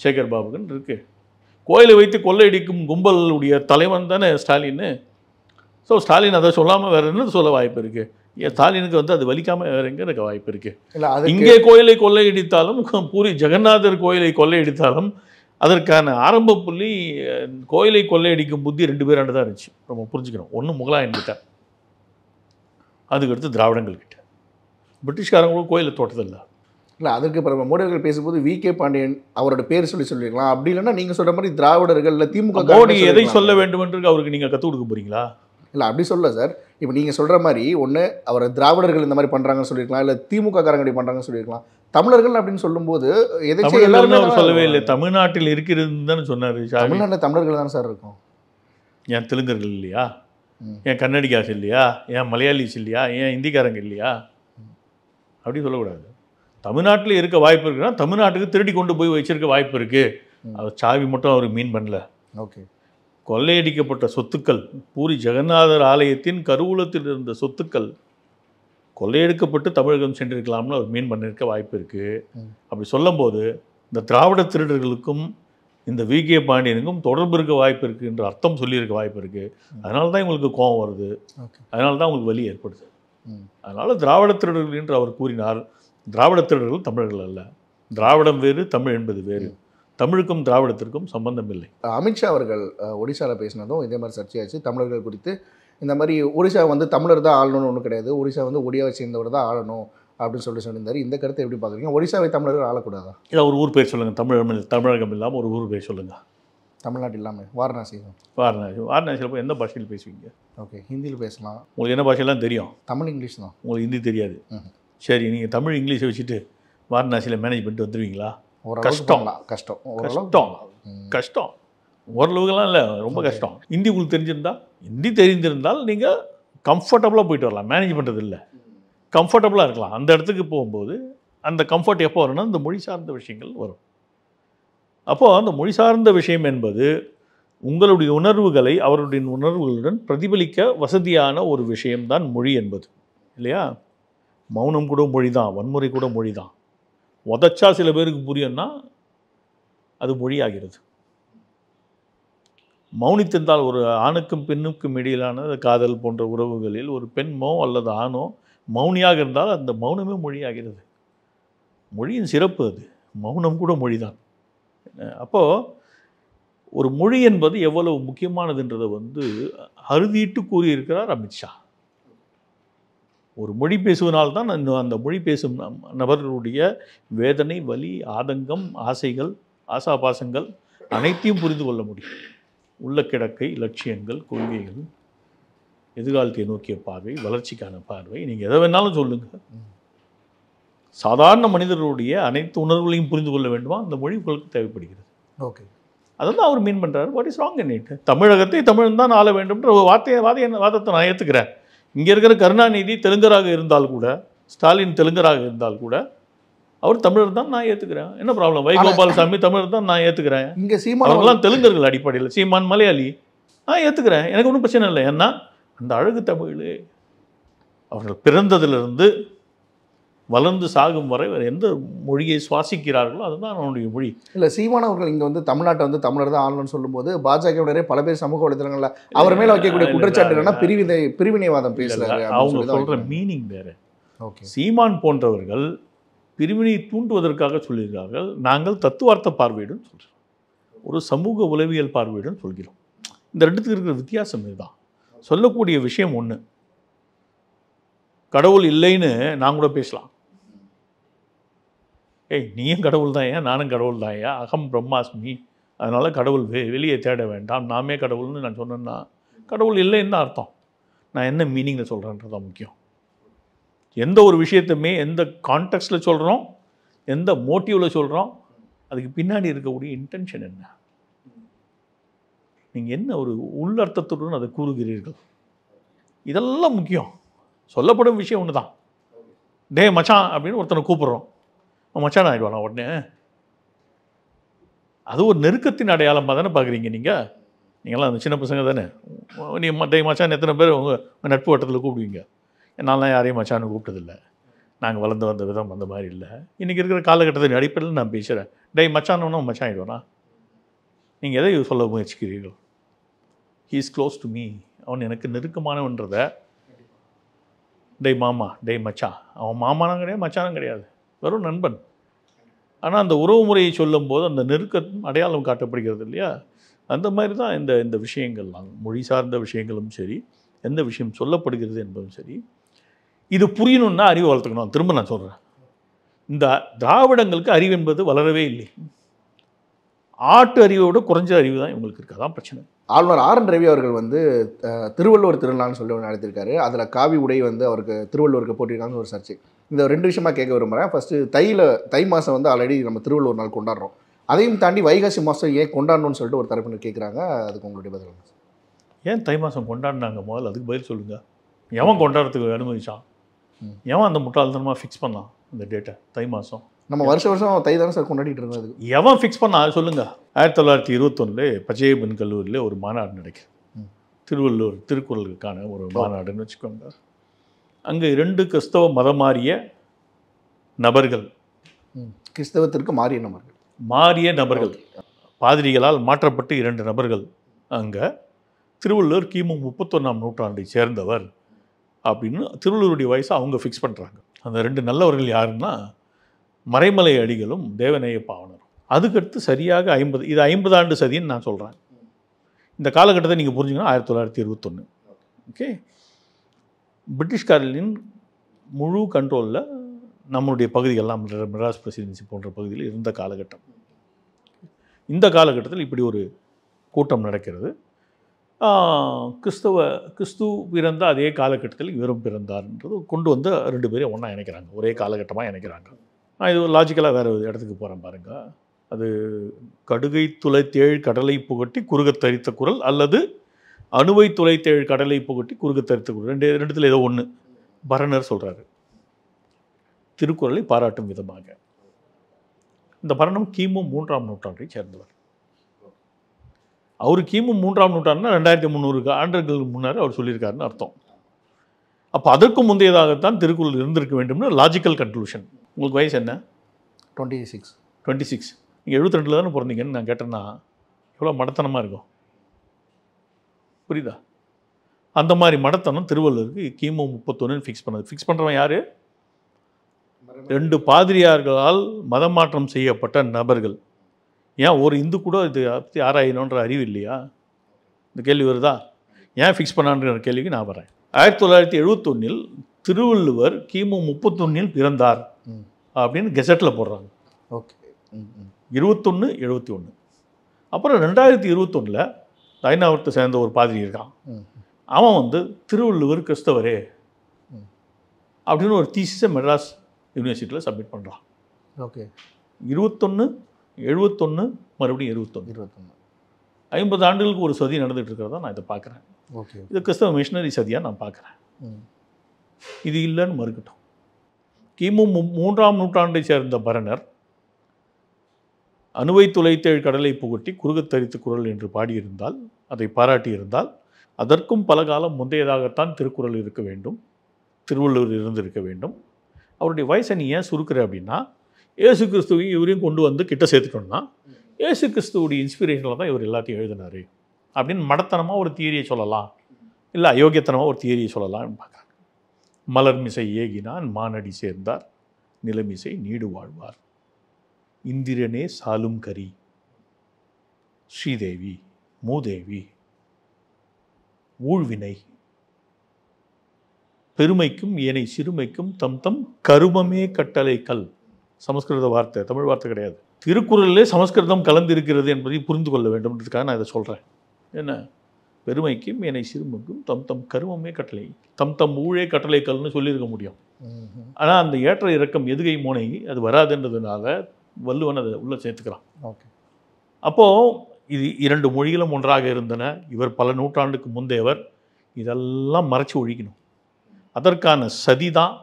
சேகர் பாபுக்குன்னு இருக்குது. கோயிலை வைத்து கொள்ளையடிக்கும் கும்பலுடைய தலைவன் தானே ஸ்டாலின். ஸோ ஸ்டாலின் அதை சொல்லாமல் வேறு என்ன சொல்ல வாய்ப்பு இருக்குது? ஸ்டாலினுக்கு வந்து அது வலிக்காமல் வேறு எங்கே இருக்க வாய்ப்பு இருக்குது? இங்கே கோயிலை கொள்ளையடித்தாலும் பூரி ஜெகநாதர் கோயிலை கொள்ளையடித்தாலும் அதற்கான ஆரம்ப புள்ளி கோயிலை கொள்ளையடிக்கும் புத்தி 2 பேராண்டு தான் இருந்துச்சு. நம்ம புரிஞ்சுக்கணும். ஒன்று முகலாயன்கிட்ட, அதுக்கடுத்து திராவிடங்கள்கிட்ட. பிரிட்டிஷ்காரங்களும் கோயிலை தோட்டதில்லை. இல்லை, அதுக்கு இப்போ மோடி அவர்கள் பேசும்போது VK பாண்டியன் அவரோட பேர் சொல்லிக்கலாம். அப்படி இல்லைன்னா நீங்கள் சொல்கிற மாதிரி திராவிடர்கள் இல்லை திமுக மோடி எதை சொல்ல வேண்டும் என்று அவருக்கு நீங்கள் கற்றுக் கொடுக்க போகிறீங்களா? இல்லை, அப்படி சொல்ல சார். இப்போ நீங்கள் சொல்கிற மாதிரி ஒன்று அவர் திராவிடர்கள் இந்த மாதிரி பண்ணுறாங்கன்னு சொல்லியிருக்கலாம், இல்லை திமுக காரங்க இப்படி பண்ணுறாங்கன்னு சொல்லியிருக்கலாம். தமிழர்கள் அப்படின்னு சொல்லும்போது எதாச்சும் எல்லாருமே அவர் சொல்லவே இல்லை. தமிழ்நாட்டில் இருக்கிறதுன்னு தானே சொன்னார். தமிழ்நாட்டில் தமிழர்கள் தானே சார் இருக்கும். ஏன் தெலுங்கர்கள் இல்லையா? ஏன் கன்னடிகாஸ் இல்லையா? ஏன் மலையாளிஸ் இல்லையா? ஏன் இந்திக்காரங்க இல்லையா? அப்படி சொல்லக்கூடாது. தமிழ்நாட்டில் இருக்க வாய்ப்பு இருக்குன்னா தமிழ்நாட்டுக்கு திருடி கொண்டு போய் வச்சிருக்க வாய்ப்பு இருக்குது. அவர் சாவி மட்டும் அவர் மீன் பண்ணல. ஓகே. கொள்ளையடிக்கப்பட்ட சொத்துக்கள், பூரி ஜெகநாதர் ஆலயத்தின் கருவூலத்தில் இருந்த சொத்துக்கள் கொள்ளையெடுக்கப்பட்டு தமிழகம் சென்றிருக்கலாம்னு அவர் மீன் பண்ணியிருக்க வாய்ப்பு இருக்குது. அப்படி சொல்லும்போது இந்த திராவிட திருடர்களுக்கும் இந்த வி.கே. பாண்டியனுக்கும் தொடர்பு இருக்க வாய்ப்பு இருக்குன்ற அர்த்தம் சொல்லியிருக்க வாய்ப்பு இருக்குது. அதனால தான் இவங்களுக்கு கோபம் வருது, அதனால தான் உங்களுக்கு வலி ஏற்படுது. அதனால் திராவிட திருடர்கள் என்று அவர் கூறினார். திராவிட திருடர்கள் தமிழர்கள் அல்ல. திராவிடம் வேறு, தமிழ் என்பது வேறு. தமிழுக்கும் திராவிடத்திற்கும் சம்பந்தம் இல்லை. அமித்ஷா அவர்கள் ஒடிசாவில் பேசினதும் இதே மாதிரி சர்ச்சையாச்சு. தமிழர்கள் குறித்து இந்த மாதிரி ஒடிசா வந்து தமிழர் தான் ஆளணும்னு ஒன்றும் கிடையாது, ஒடிசா வந்து ஒடியாவை சேர்ந்தவர் தான் ஆளணும் அப்படின்னு சொல்லியிருந்தார். இந்த கருத்தை எப்படி பார்க்குறீங்க? ஒடிசாவை தமிழர்கள் ஆளக்கூடாதா? இல்லை, ஒரு ஊர் பேர் சொல்லுங்கள். தமிழகம் இல்லாமல் ஒரு ஊர் பேர் சொல்லுங்கள். தமிழ்நாடு இல்லாமல் வாரணாசி தான். வாரணாசியில் போய் எந்த பாஷையில் பேசுவீங்க? ஓகே, ஹிந்தியில் பேசலாம். உங்களுக்கு என்ன பாஷையெல்லாம் தெரியும்? தமிழ், இங்கிலீஷ் தான். உங்களுக்கு ஹிந்தி தெரியாது. சரி, நீங்கள் தமிழ் இங்கிலீஷை வச்சுட்டு வாரணாசியில் மேனேஜ் பண்ணிட்டு வந்துடுவீங்களா? கஷ்டம். ஓரளவுக்குலாம் இல்லை, ரொம்ப கஷ்டம். ஹிந்தி உங்களுக்கு தெரிஞ்சிருந்தால், ஹிந்தி தெரிந்திருந்தால் நீங்கள் கம்ஃபர்டபுளாக போயிட்டு வரலாம். மேனேஜ் பண்ணுறது இல்லை, கம்ஃபர்டபுளாக இருக்கலாம். அந்த இடத்துக்கு போகும்போது அந்த கம்ஃபர்ட் எப்போ வரும்னா இந்த மொழி சார்ந்த விஷயங்கள் வரும். அப்போது அந்த மொழி சார்ந்த விஷயம் என்பது உங்களுடைய உணர்வுகளை அவருடைய உணர்வுகளுடன் பிரதிபலிக்க வசதியான ஒரு விஷயம்தான் மொழி என்பது, இல்லையா? மௌனம் கூட மொழி தான், வன்முறை கூட மொழி தான். உதச்சா சில பேருக்கு புரியும்னா அது மொழியாகிறது. மௌனித்திருந்தால் ஒரு ஆணுக்கும் பெண்ணுக்கும் இடையிலான காதல் போன்ற உறவுகளில் ஒரு பெண்மோ அல்லது ஆணோ மௌனியாக இருந்தால் அந்த மௌனமே மொழியாகிறது. மொழியின் சிறப்பு அது. மௌனம் கூட மொழி தான். அப்போது ஒரு மொழி என்பது எவ்வளவு முக்கியமானதுன்றதை அறுதிட்டு கூறியிருக்கிறார் அமித்ஷா. ஒரு மொழி பேசுவதனால்தான் அந்த மொழி பேசும் நபர்களுடைய வேதனை, வலி, ஆதங்கம், ஆசைகள், ஆசாபாசங்கள் அனைத்தையும் புரிந்து கொள்ள முடியும். உள்ள கிடக்கை, லட்சியங்கள், கொள்கைகள், எதிர்காலத்தை நோக்கிய பார்வை, வளர்ச்சிக்கான பார்வை, நீங்கள் எதை வேணாலும் சொல்லுங்கள். சாதாரண மனிதர்களுடைய அனைத்து உணர்வுகளையும் புரிந்து கொள்ள வேண்டுமா? அந்த மொழி உங்களுக்கு தேவைப்படுகிறது. ஓகே, அதை தான் அவர் மீன் பண்ணுறாரு. What is wrong in it? தமிழகத்தை தமிழன் தான் ஆள வேண்டும்ன்ற ஒரு வாதத்தை நான் ஏற்றுக்கிறேன். இங்கே இருக்கிற கருணாநிதி தெலுங்கராக இருந்தால் கூட, ஸ்டாலின் தெலுங்கராக இருந்தால் கூட அவர் தமிழர் தான் நான் ஏற்றுக்கிறேன். என்ன ப்ராப்ளம்? வைகோபாலசாமி தமிழர் தான் நான் ஏற்றுக்கிறேன். இங்கே சீமான் அவர்கள்லாம் தெலுங்கர்கள் அடிப்படையில். சீமான் மலையாளி, நான் ஏற்றுக்கிறேன். எனக்கு ஒன்றும் பிரச்சனை இல்லை. ஏன்னா அந்த அழகு தமிழ் அவர்கள் பிறந்ததிலிருந்து வளர்ந்து சாகும் வரை எந்த மொழியை சுவாசிக்கிறார்களோ அதுதான் அவனுடைய மொழி. இல்லை, சீமான் அவர்கள் இங்கே தமிழ்நாட்டை தமிழர் தான் ஆளணும்னு சொல்லும்போது பாஜகவினரே பல பேர் சமூக வலைதளங்களில் அவர் மேலே வைக்கக்கூடிய குற்றச்சாட்டு என்னன்னா பிரிவினைவாதம் பேசுகிறாரு. அவங்க சொல்கிற மீனிங் வேறு. ஓகே, சீமான் போன்றவர்கள் பிரிவினை தூண்டுவதற்காக சொல்லியிருக்கார்கள். நாங்கள் தத்துவார்த்த பார்வையுடன் சொல்கிறோம், ஒரு சமூக உளவியல் பார்வையுடன் சொல்கிறோம். இந்த ரெண்டுத்துக்கு இருக்கிற வித்தியாசம் இதுதான். சொல்லக்கூடிய விஷயம் ஒன்று. கடவுள் இல்லைன்னு நான் கூட பேசலாம். நீயும் கடவுள் தான், ஏன் நானும் கடவுள் தான், ஏன் அகம் பிரம்மாஸ்மி, அதனால் கடவுள் வெளியே தேட வேண்டாம், நாமே கடவுள்னு நான் சொன்னேன்னா கடவுள் இல்லைன்னு தான் அர்த்தம். நான் என்ன மீனிங்கில் சொல்கிறேன்றதான் முக்கியம். எந்த ஒரு விஷயத்தையுமே எந்த கான்டெக்ஸ்டில் சொல்கிறோம், எந்த மோட்டிவில் சொல்கிறோம், அதுக்கு பின்னாடி இருக்கக்கூடிய இன்டென்ஷன் என்ன, நீங்கள் என்ன ஒரு உள்ளர்த்தத்துடன் அதை கூறுகிறீர்கள், இதெல்லாம் முக்கியம். சொல்லப்படும் விஷயம் ஒன்று தான். டே மச்சான் அப்படின்னு ஒருத்தனை கூப்பிட்றோம், மச்சான் ஆகிடுவானா உடனே? அது ஒரு நெருக்கத்தின் அடையாளமாக தானே பார்க்குறீங்க நீங்களாம் அந்த சின்ன பசங்க தானே. நீ டே மச்சான் எத்தனை பேர் உங்கள் நட்பு வட்டத்தில் கூப்பிடுவீங்க? நான்லாம் யாரையும் மச்சான்னு கூப்பிட்டதில்லை. நாங்கள் வளர்ந்து வந்த விதம் அந்த மாதிரி இல்லை. இன்றைக்கி இருக்கிற காலகட்டத்தின் அடிப்படையில் நான் பேசுகிறேன். டே மச்சானோன்னா மச்சான் ஆகிடுவானா? நீங்கள் எதை சொல்ல முயற்சிக்கிறீர்கள்? He is close to me, அவன் எனக்கு நெருக்கமானவன்றதை. டே மாமா, டே மச்சான், அவன் மாமானும் கிடையாது, மச்சானும் கிடையாது, வெறும் நண்பன். ஆனால் அந்த உறவு முறையை சொல்லும்போது அந்த நெருக்கம் அடையாளம் காட்டப்படுகிறது இல்லையா? அந்த மாதிரி தான் இந்த விஷயங்கள்லாம், மொழி சார்ந்த விஷயங்களும் சரி, எந்த விஷயம் சொல்லப்படுகிறது என்பதும் சரி. இது புரியணுன்னா அறிவு வளர்த்துக்கணும். திரும்ப நான் சொல்கிறேன், இந்த திராவிடங்களுக்கு அறிவு என்பது வளரவே இல்லை. ஆட்டு அறிவோட குறைஞ்ச அறிவு தான் இவங்களுக்கு இருக்குது. அதான் பிரச்சனை. ஆளுநர் ஆர்.என். ரவி அவர்கள் வந்து திருவள்ளுவர் திருநாள்னு சொல்லி ஒன்று நடத்திருக்காரு. அதில் காவி உடை வந்து அவருக்கு திருவள்ளுவருக்கு போட்டிருக்காங்கன்னு ஒரு சர்ச்சை. இந்த 2 விஷயமா கேட்க விரும்புகிறேன். ஃபஸ்ட்டு தை மாதம் வந்து ஆல்ரெடி நம்ம திருவள்ளுவர் நாள் கொண்டாடுறோம். அதையும் தாண்டி வைகாசி மாதம் ஏன் கொண்டாடணும்னு சொல்லிட்டு ஒரு தரப்பினர் கேட்குறாங்க. அதுக்கு உங்களுடைய பதில்? ஏன் தை மாதம் கொண்டாடினாங்க முதல்ல அதுக்கு பதில் சொல்லுங்கள். எவன் கொண்டாடுறதுக்கு அனுமதிச்சான்? எவன் அந்த முட்டாள்தனமாக ஃபிக்ஸ் பண்ணான் இந்த டேட்டை தை மாதம்? நம்ம வருஷம் தை தானே சார் கொண்டாடிட்டு இருக்கோம். அதுக்கு எவன் ஃபிக்ஸ் பண்ணா அது சொல்லுங்கள். 1921 பச்சையப்பன் கல்லூரியில் ஒரு மாநாடு நடக்குது. திருவள்ளுவர் திருக்குறளுக்கான ஒரு மாநாடுன்னு வச்சுக்கோங்க. அங்கே 2 கிறிஸ்தவ மதம் மாறிய நபர்கள், கிறிஸ்தவத்திற்கு மாறிய நபர்கள் பாதிரிகளால் மாற்றப்பட்டு 2 நபர்கள் அங்கே திருவள்ளுவர் கிமு 31ஆம் நூற்றாண்டை சேர்ந்தவர் அப்படின்னு திருவள்ளுவருடைய வயசை அவங்க ஃபிக்ஸ் பண்ணுறாங்க. அந்த 2 நல்லவர்கள் யாருன்னா மறைமலை அடிகளும் தேவநேய பாவனரும். அதுக்கடுத்து சரியாக 50, இது 50 ஆண்டு சதின்னு நான் சொல்கிறேன். இந்த காலகட்டத்தை நீங்கள் புரிஞ்சுங்கன்னா 1921. ஓகே, பிரிட்டிஷ்காரர்களின் முழு கண்ட்ரோலில் நம்மளுடைய பகுதிகள்லாம் மெட்ராஸ் பிரசிடென்சி போன்ற பகுதியில் இருந்த காலகட்டம். இந்த காலகட்டத்தில் இப்படி ஒரு கூட்டம் நடக்கிறது. கிறிஸ்து பிறந்த அதே காலகட்டத்தில் இவரும் பிறந்தார்ன்றது கொண்டு வந்து 2 பேரையும் ஒன்றா இணைக்கிறாங்க, ஒரே காலகட்டமாக இணைக்கிறாங்க. நான் இது லாஜிக்கலாக வேறு இடத்துக்கு போகிறேன் பாருங்கள். அது கடுகை துளைத்தேழ் கடலை புகட்டி குறுகத் தரித்த குரல் அல்லது அணுவை துளைத்தேழ் கடலை புகட்டி குறுகத் தரித்த குரல், ரெண்டுத்தில் ஏதோ ஒன்று பரணர் சொல்கிறாரு. திருக்குறளை பாராட்டும் விதமாக. இந்த பரணம் கிமு 3ஆம் நூற்றாண்டை சேர்ந்தவர். அவர் கிமு 3ஆம் நூற்றாண்டுனா 2300 ஆண்டுகளுக்கு முன்னர் அவர் சொல்லியிருக்காருன்னு அர்த்தம். அப்போ அதற்கு முந்தையதாகத்தான் திருக்குறள் இருந்திருக்க வேண்டும்னு லாஜிக்கல் கன்க்ளூஷன். உங்களுக்கு வயசு என்ன? 26. நீங்கள் 72 தானே பிறந்தீங்கன்னு நான் கேட்டேன்னா எவ்வளோ மடத்தனமாக இருக்கும், புரியுதா? அந்த மாதிரி மடத்தனம் திருவள்ளுவருக்கு கிமு 31 ஃபிக்ஸ் பண்ணுறவன் யார்? 2 பாதிரியார்களால் மதம் மாற்றம் செய்யப்பட்ட நபர்கள். ஏன் ஒரு இந்து கூட இது பற்றி ஆராயணுன்ற அறிவு இல்லையா? இந்த கேள்வி வருதா? ஏன் ஃபிக்ஸ் பண்ணான்ற கேள்விக்கு நான் வரேன். 1971 திருவள்ளுவர் கிமு 31 பிறந்தார் அப்படின்னு கெசட்டில் போடுறாங்க. ஓகே, 2171. அப்புறம் 2021 ஐநாவரத்தை சேர்ந்த ஒரு பாதிரி இருக்கான். அவன் வந்து திருவள்ளுவர் கிறிஸ்தவரே அப்படின்னு ஒரு தீசிஸை மெட்ராஸ் யூனிவர்சிட்டியில் சப்மிட் பண்ணுறான். ஓகே, 2171 மறுபடியும் 21 50 ஆண்டுகளுக்கு ஒரு சதி நடந்துகிட்டு இருக்கிறதா நான் இதை பார்க்குறேன். ஓகே, இது கிறிஸ்தவ மிஷனரி சதியாக நான் பார்க்குறேன். இது இல்லைன்னு மறுக்கட்டும். கிமு 3ஆம் நூற்றாண்டை சேர்ந்த பரணர் அணுவை துளைத்தேழ் கடலை புகட்டி குறுகத் தரித்த குரல் என்று பாடியிருந்தால், அதை பாராட்டியிருந்தால், அதற்கும் பல காலம் முந்தையதாகத்தான் திருக்குறள் இருக்க வேண்டும், திருவள்ளுவர் இருந்திருக்க வேண்டும். அவருடைய வயசை நீ ஏன் சுருக்கிற அப்படின்னா, ஏசு கிறிஸ்துவையும் இவரையும் கொண்டு வந்து கிட்ட சேர்த்துட்டோம்னா ஏசு கிறிஸ்துவோடைய இன்ஸ்பிரேஷனில் தான் இவர் எல்லாத்தையும் எழுதினார் அப்படின்னு மடத்தனமாக ஒரு தியரியை சொல்லலாம், இல்லை அயோக்கியத்தனமாக ஒரு தியரியை சொல்லலாம்னு பார்க்குறாங்க. மலர்மிசை ஏகினான் மானடி சேர்ந்தார் நிலமிசை நீடு வாழ்வார் இந்திரனே சாலும் கரி ஸ்ரீதேவி மூதேவி ஊழ்வினை பெருமைக்கும் ஏனை சிறுமைக்கும் தம் தம் கருமமே கட்டளை கல். சமஸ்கிருத வார்த்தை, தமிழ் வார்த்தை கிடையாது. திருக்குறளிலே சமஸ்கிருதம் கலந்து இருக்கிறது என்பதை புரிந்து கொள்ள வேண்டும்ன்றதுக்காக நான் இதை சொல்கிறேன். என்ன, பெருமைக்கும் ஏனை சிறுமைக்கும் தம் தம் கருமமே கட்டளை, தம் தம் ஊழே கட்டளை கல்னு சொல்லியிருக்க முடியும். ஆனால் அந்த ஏற்ற இறக்கம் எதுகை மோனை அது வராதுன்றதுனால வள்ளுவன் அதை உள்ளே சேர்த்துக்கிறான். ஓகே, அப்போது இது 2 மொழிகளும் ஒன்றாக இருந்தன. இவர் பல நூற்றாண்டுக்கு முந்தையவர். இதெல்லாம் மறைச்சி ஒழிக்கணும். அதற்கான சதி தான்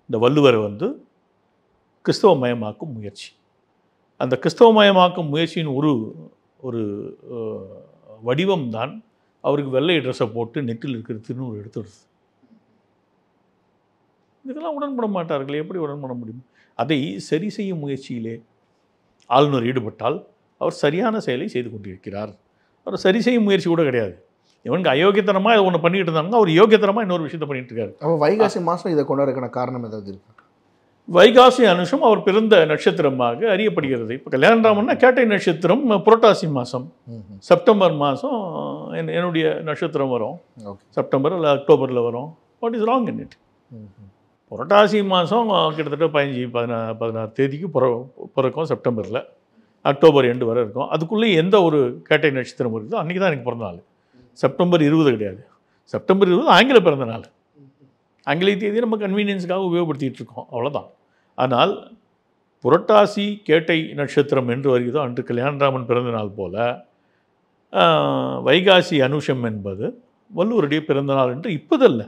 இந்த வள்ளுவரை வந்து கிறிஸ்தவமயமாக்கும் முயற்சி. அந்த கிறிஸ்தவமயமாக்கும் முயற்சியின் ஒரு வடிவம் தான் அவருக்கு வெள்ளை ட்ரெஸ்ஸை போட்டு நெற்றில் இருக்கிற திருநூறு எடுத்துடுறது. இதுக்கெல்லாம் உடன்பட மாட்டார்கள். எப்படி உடன்பட முடியும்? அதை சரி செய்யும் முயற்சியிலே ஆளுநர் ஈடுபட்டால் அவர் சரியான செயலை செய்து கொண்டிருக்கிறார். அவர் சரி செய்யும் முயற்சி கூட கிடையாது. இவனுக்கு அயோக்கியத்தனமாக இதை ஒன்று பண்ணிக்கிட்டு இருந்தாங்க, அவர் யோக்கியத்தனமாக இன்னொரு விஷயத்தை பண்ணிட்டு இருக்காரு. அப்போ வைகாசி மாதம் இதை கொண்டாடுறதுக்கான காரணம் ஏதாவது இருக்கு? வைகாசி அனுஷம் அவர் பிறந்த நட்சத்திரமாக அறியப்படுகிறது. இப்போ கல்யாணராமன்னா கேட்டை நட்சத்திரம் புரட்டாசி மாதம், செப்டம்பர் மாதம் என்னுடைய நட்சத்திரம் வரும். செப்டம்பர் இல்லை அக்டோபரில் வரும். What is wrong in it? புரட்டாசி மாதம் கிட்டத்தட்ட 15-16 தேதிக்கு பிறக்கும் செப்டம்பரில். அக்டோபர் எண்டு வரை இருக்கும். அதுக்குள்ளே எந்த ஒரு கேட்டை நட்சத்திரம் இருக்குதோ அன்றைக்கி தான் எனக்கு பிறந்த நாள். செப்டம்பர் 20 கிடையாது. செப்டம்பர் 20 ஆங்கில பிறந்த நாள். ஆங்கிலேய தேதியை நம்ம கன்வீனியன்ஸுக்காக உபயோகப்படுத்திகிட்டு இருக்கோம், அவ்வளோதான். ஆனால் புரட்டாசி கேட்டை நட்சத்திரம் என்று வருகிறதோ அன்று கல்யாணராமன் பிறந்த நாள் போல வைகாசி அனுஷம் என்பது வள்ளுவருடைய பிறந்த நாள் என்று இப்போதல்ல,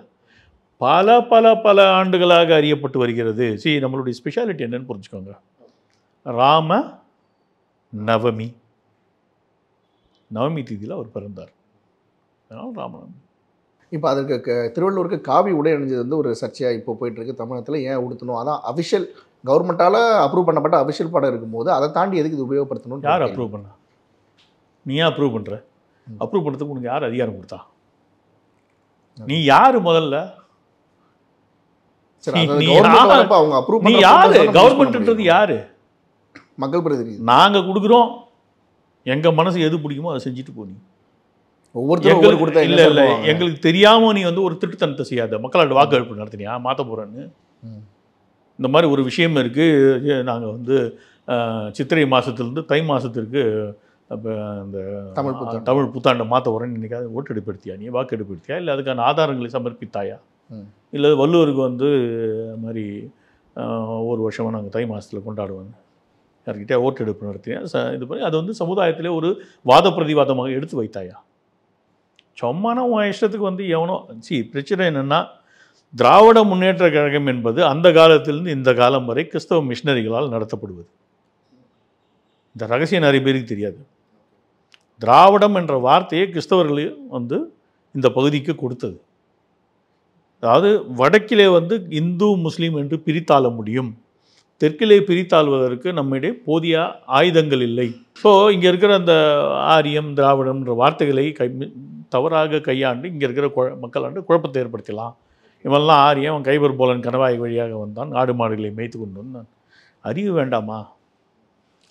பல பல பல ஆண்டுகளாக அறியப்பட்டு வருகிறது. நம்மளுடைய ஸ்பெஷாலிட்டி என்னன்னு புரிஞ்சுக்கோங்க. ராம நவமி, நவமி தேதியில் அவர் பிறந்தார், அதனால் ராமநவமி. இப்போ அதுக்கு திருவள்ளுவருக்கு காவி உடை அணிஞ்சது வந்து ஒரு சர்ச்சையாக இப்போ போயிட்டுருக்கு தமிழகத்தில். ஏன் உடுத்தணும்? அதான் அஃபிஷியல் கவர்மெண்ட்டால் அப்ரூவ் பண்ணப்பட்ட அஃபிஷியல் படம் இருக்கும்போது அதை தாண்டி எதுக்கு இது உபயோகப்படுத்தணும்? யார் அப்ரூவ் பண்ணா? நீ ஏன் அப்ரூவ் பண்ணுற? அப்ரூவ் பண்ணுறதுக்கு உனக்கு யார் அதிகாரம் கொடுத்தா? நீ யார் முதல்ல? நீ யாரு? கவர்மெண்ட்ன்றது யாரு? மக்கள் பிரதிநிதி. நாங்கள் கொடுக்குறோம், எங்கள் மனசு எது பிடிக்குமோ அதை செஞ்சுட்டு போனீங்க. ஒவ்வொருத்தரும் கொடுத்தா இல்லை இல்லை, எங்களுக்கு தெரியாமல் நீ வந்து ஒரு திருட்டுத்தனத்தை செய்யாத. மக்களோட வாக்கெடுப்பு நடத்தினியா மாற்ற போகிறேன்னு? இந்த மாதிரி ஒரு விஷயம் இருக்குது. நாங்கள் வந்து சித்திரை மாதத்துலேருந்து தை மாதத்திற்கு அப்போ அந்த தமிழ் புத்தாண்டை மாற்ற போகிறேன்னு இன்றைக்காவது ஓட்டெடுப்பு எடுத்தியா? நீ வாக்கெடுப்பு எடுத்தியா? இல்லை அதுக்கான ஆதாரங்களை சமர்ப்பித்தாயா? இல்லை வள்ளுவருக்கு வந்து மாதிரி ஒரு வருஷமாக நாங்கள் தை மாதத்தில் கொண்டாடுவோம், யார்கிட்டே ஓட்டெடுப்பு நடத்தினேன் இது பண்ணி அது வந்து சமுதாயத்திலே ஒரு வாத பிரதிவாதமாக எடுத்து வைத்தாயா? சும்மான உன் இஷ்டத்துக்கு வந்து எவனோ பிரச்சனை என்னென்னா, திராவிட முன்னேற்ற கழகம் என்பது அந்த காலத்திலிருந்து இந்த காலம் வரை கிறிஸ்தவ மிஷனரிகளால் நடத்தப்படுவது. இந்த ரகசியம் நிறைய பேருக்கு தெரியாது. திராவிடம் என்ற வார்த்தையை கிறிஸ்தவர்களையும் வந்து இந்த பகுதிக்கு கொடுத்தது. அதாவது வடக்கிலே வந்து இந்து முஸ்லீம் என்று பிரித்தாள முடியும், தெற்கிலே பிரித்தாள்வதற்கு நம்மிடையே போதிய ஆயுதங்கள் இல்லை. ஸோ இங்கே இருக்கிற அந்த ஆரியம் திராவிடம்ன்ற வார்த்தைகளை தவறாக கையாண்டு இங்கே இருக்கிற மக்களாண்டு குழப்பத்தை ஏற்படுத்தலாம். இவெல்லாம் ஆரியம், அவன் கைபர் போலன் கணவாய் வழியாக வந்தான், ஆடு மாடுகளை மேய்த்து கொண்டு வந்தான். அறிவு வேண்டாமா?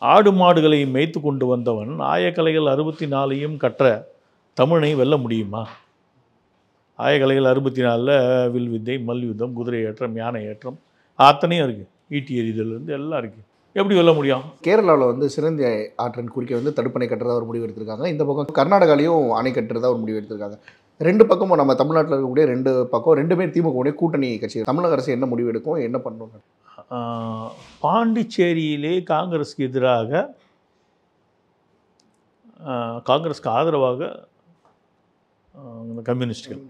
ஆடு மாடுகளை மேய்த்து கொண்டு வந்தவன் ஆயக்கலைகள் 64 கற்ற தமிழனை வெல்ல முடியுமா? ஆயக்கலைகள் 64 வில் வித்தை, மல்யுத்தம், குதிரை ஏற்றம், யானை ஏற்றம் அத்தனையும் இருக்குது. ஈட்டி எறிதல்லேருந்து எல்லாம் இருக்குது. எப்படி வெல்ல முடியும்? கேரளாவில் வந்து சிறந்த ஆற்றின் குறுக்கே வந்து தடுப்பணை கட்டுறதா ஒரு முடிவு எடுத்திருக்காங்க. இந்த பக்கம் கர்நாடகாலையும் அணை கட்டுறதா ஒரு முடிவு எடுத்திருக்காங்க. ரெண்டு பக்கமும் நம்ம தமிழ்நாட்டில் இருக்கக்கூடிய ரெண்டு பக்கம் ரெண்டுமே திமுக கூட்டணி கட்சி. தமிழக அரசு என்ன முடிவு எடுக்கும், என்ன பண்ணணும்? பாண்டிச்சேரியிலே காங்கிரஸுக்கு எதிராக காங்கிரஸுக்கு ஆதரவாக கம்யூனிஸ்டுகள்,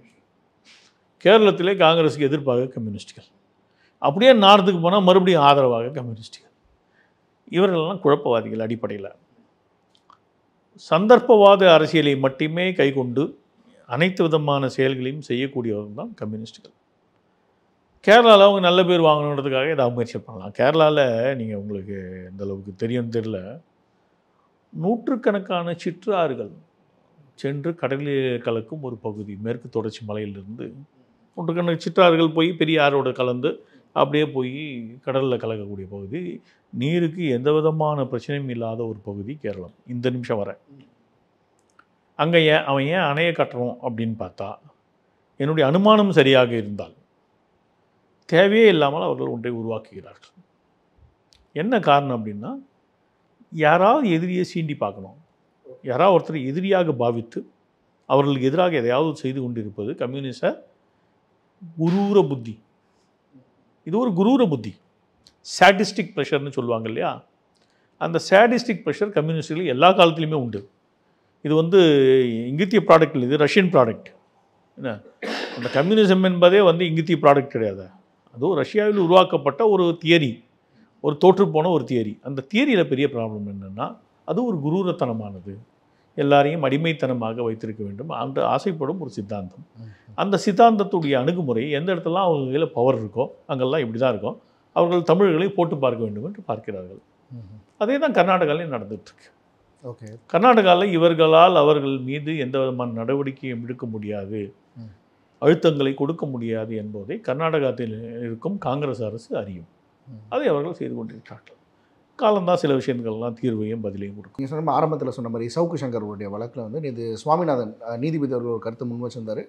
கேரளத்திலே காங்கிரஸுக்கு எதிர்ப்பாக கம்யூனிஸ்டுகள், அப்படியே நார்த்துக்கு போனால் மறுபடியும் ஆதரவாக கம்யூனிஸ்டுகள். இவர்களெல்லாம் குழப்பவாதிகள். அடிப்படையில் சந்தர்ப்பவாத அரசியலை மட்டுமே கைக்கொண்டு அனைத்து விதமான செயல்களையும் செய்யக்கூடியவர்கள் தான் கம்யூனிஸ்டுகள். கேரளாவில் அவங்க நல்ல பேர் வாங்கணுன்றதுக்காக இதை முயற்சி பண்ணலாம். கேரளாவில் நீங்கள் உங்களுக்கு எந்த அளவுக்கு தெரியும்னு தெரியல, நூற்றுக்கணக்கான சிற்றாறுகள் சென்று கடலில் கலக்கும் ஒரு பகுதி. மேற்கு தொடர்ச்சி மலையிலிருந்து நூற்றுக்கணக்கான சிற்றாறுகள் போய் பெரிய ஆறோடு கலந்து அப்படியே போய் கடலில் கலக்கக்கூடிய பகுதி. நீருக்கு எந்த விதமான பிரச்சனையும் இல்லாத ஒரு பகுதி கேரளம் இந்த நிமிஷம் வர. அங்கே அவன் ஏன் அணையை கட்டுறோம் அப்படின்னு பார்த்தா, என்னுடைய அனுமானம் சரியாக இருந்தால் தேவையே இல்லாமல் அவர்கள் ஒன்றை உருவாக்குகிறார்கள். என்ன காரணம் அப்படின்னா, யாராவது எதிரியை சீண்டி பார்க்கணும், யாராவது ஒருத்தர் எதிரியாக பாவித்து அவர்களுக்கு எதிராக எதையாவது செய்து கொண்டிருப்பது கம்யூனிச குரூர புத்தி. இது ஒரு குரூர புத்தி. சாடிஸ்டிக் ப்ரெஷர்னு சொல்லுவாங்க இல்லையா, அந்த சாடிஸ்டிக் ப்ரெஷர் கம்யூனிஸ்டுகள் எல்லா காலத்துலேயுமே உண்டு. இது வந்து இங்கித்திய ப்ராடக்ட் இல்லை, இது ரஷ்யன் ப்ராடக்ட். என்ன, அந்த கம்யூனிசம் என்பதே வந்து இங்கித்திய ப்ராடக்ட் கிடையாது. அதுவும் ரஷ்யாவில் உருவாக்கப்பட்ட ஒரு தியரி, ஒரு தோற்றுப்போன ஒரு தியரி. அந்த தியரியில் பெரிய ப்ராப்ளம் என்னென்னா, அது ஒரு குரூரத்தனமானது, எல்லாரையும் அடிமைத்தனமாக வைத்திருக்க வேண்டும் அந்த ஆசைப்படும் ஒரு சித்தாந்தம். அந்த சித்தாந்தத்துடைய அணுகுமுறை எந்த இடத்துலாம் அவங்க கையில் பவர் இருக்கோ அங்கெல்லாம் இப்படி தான் இருக்கும். அவர்கள் தமிழர்களை போட்டு பார்க்க வேண்டும் என்று பார்க்கிறார்கள். அதே தான் கர்நாடகாவிலையும் நடந்துகிட்ருக்கு. ஓகே, கர்நாடகாவில் இவர்களால் அவர்கள் மீது எந்த விதமான நடவடிக்கையும் எடுக்க முடியாது, அழுத்தங்களை கொடுக்க முடியாது என்பதை கர்நாடகத்தில் இருக்கும் காங்கிரஸ் அரசு அறியும். அதை அவர்கள் செய்து கொண்டிருக்கிறார்கள். காலம்தான் சில விஷயங்கள்லாம் தீர்வையும் பதிலையும் கொடுக்கும். நீங்கள் சொன்ன ஆரம்பத்தில் சொன்ன மாதிரி சவுக்கு சங்கருடைய வழக்கில் வந்து இது சுவாமிநாதன் நீதிபதி அவர்கள் ஒரு கருத்து முன் வச்சிருந்தார்.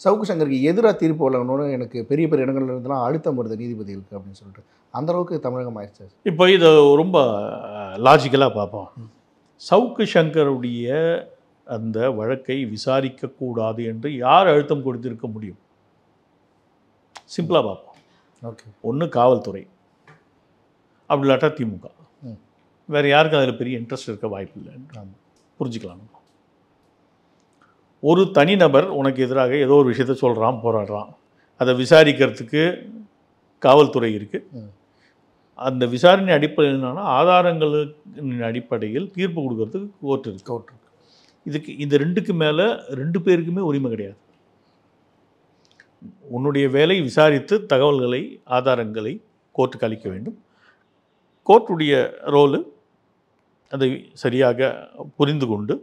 சவுக்கு சங்கருக்கு எதிராக தீர்ப்பு வழங்கணும்னு எனக்கு பெரிய பெரிய இடங்கள்ல இருந்தெல்லாம் அழுத்தம் வருது நீதிபதிகளுக்கு அப்படின்னு சொல்லிட்டு அந்த அளவுக்கு தமிழகம் ஆயிடுச்சு. இப்போ இதை ரொம்ப லாஜிக்கலாக பார்ப்போம். சவுக்கு சங்கருடைய அந்த வழக்கை விசாரிக்கக்கூடாது என்று யார் அழுத்தம் கொடுத்திருக்க முடியும்? சிம்பிளாக பார்ப்போம். ஓகே. ஒன்று காவல்துறை, அப்படி இல்லாட்டா திமுக. வேறு யாருக்கும் அதில் பெரிய இன்ட்ரெஸ்ட் இருக்க வாய்ப்பு இல்லை. புரிஞ்சுக்கலாம். ஒரு தனிநபர் உனக்கு எதிராக ஏதோ ஒரு விஷயத்த சொல்கிறான், போராடுறான், அதை விசாரிக்கிறதுக்கு காவல்துறை இருக்குது. அந்த விசாரணை அடிப்படையில் என்னன்னா ஆதாரங்களின் அடிப்படையில் தீர்ப்பு கொடுக்கறதுக்கு கோர்ட் இருக்குது. இதுக்கு இந்த ரெண்டுக்கு மேலே ரெண்டு பேருக்குமே உரிமை கிடையாது. உன்னுடைய வேலை விசாரித்து தகவல்களை ஆதாரங்களை கோர்ட்டுக்கு அளிக்க வேண்டும். கோர்ட்டுடைய ரோலு அதை சரியாக புரிந்து கொண்டு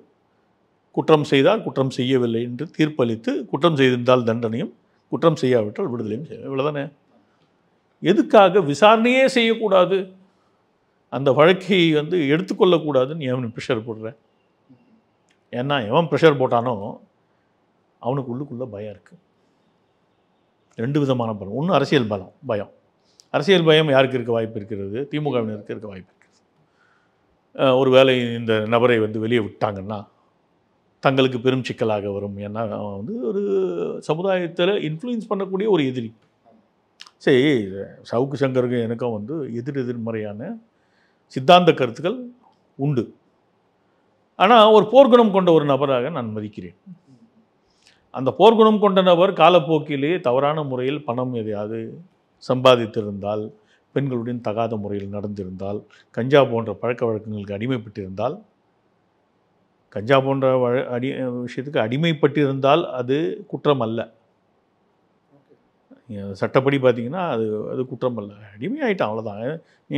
குற்றம் செய்தால் குற்றம் செய்யவில்லை என்று தீர்ப்பளித்து குற்றம் செய்திருந்தால் தண்டனையும் குற்றம் செய்யாவிட்டால் விடுதலையும் செய்யும். இவ்வளோதானே. எதுக்காக விசாரணையே செய்யக்கூடாது, அந்த வழக்கை எடுத்துக்கொள்ளக்கூடாதுன்னு எவன் ப்ரெஷர் போடுறேன்? ஏன்னா எவன் ப்ரெஷர் போட்டானோ அவனுக்கு உள்ளுக்குள்ளே பயம் இருக்குது. ரெண்டு விதமான பலம். ஒன்று அரசியல் பயம். அரசியல் பயம் யாருக்கு இருக்க வாய்ப்பு இருக்கிறது? திமுகவினருக்கு இருக்க வாய்ப்பு இருக்குது. ஒருவேளை இந்த நபரை வெளியே விட்டாங்கன்னா தங்களுக்கு பெரும் சிக்கலாக வரும். ஏன்னா ஒரு சமுதாயத்தில் இன்ஃப்ளூயன்ஸ் பண்ணக்கூடிய ஒரு எதிரி. சரி, சவுக்கு சங்கருக்கு எனக்கும் எதிர்மறையான சித்தாந்த கருத்துக்கள் உண்டு. ஆனால் ஒரு போர்க்குணம் கொண்ட ஒரு நபராக நான் மதிக்கிறேன். அந்த போர்க்குணம் கொண்ட நபர் காலப்போக்கிலே தவறான முறையில் பணம் எதையாவது சம்பாதித்திருந்தால், பெண்களுடன் தகாத முறையில் நடந்திருந்தால், கஞ்சா போன்ற பழக்க வழக்கங்களுக்கு அடிமைப்பட்டிருந்தால், கஞ்சா போன்ற விஷயத்துக்கு அடிமைப்பட்டிருந்தால் அது குற்றம் அல்ல. சட்டப்படி பார்த்தீங்கன்னா அது குற்றம் அல்ல. அடிமையாயிட்டான், அவ்வளோதான். நீ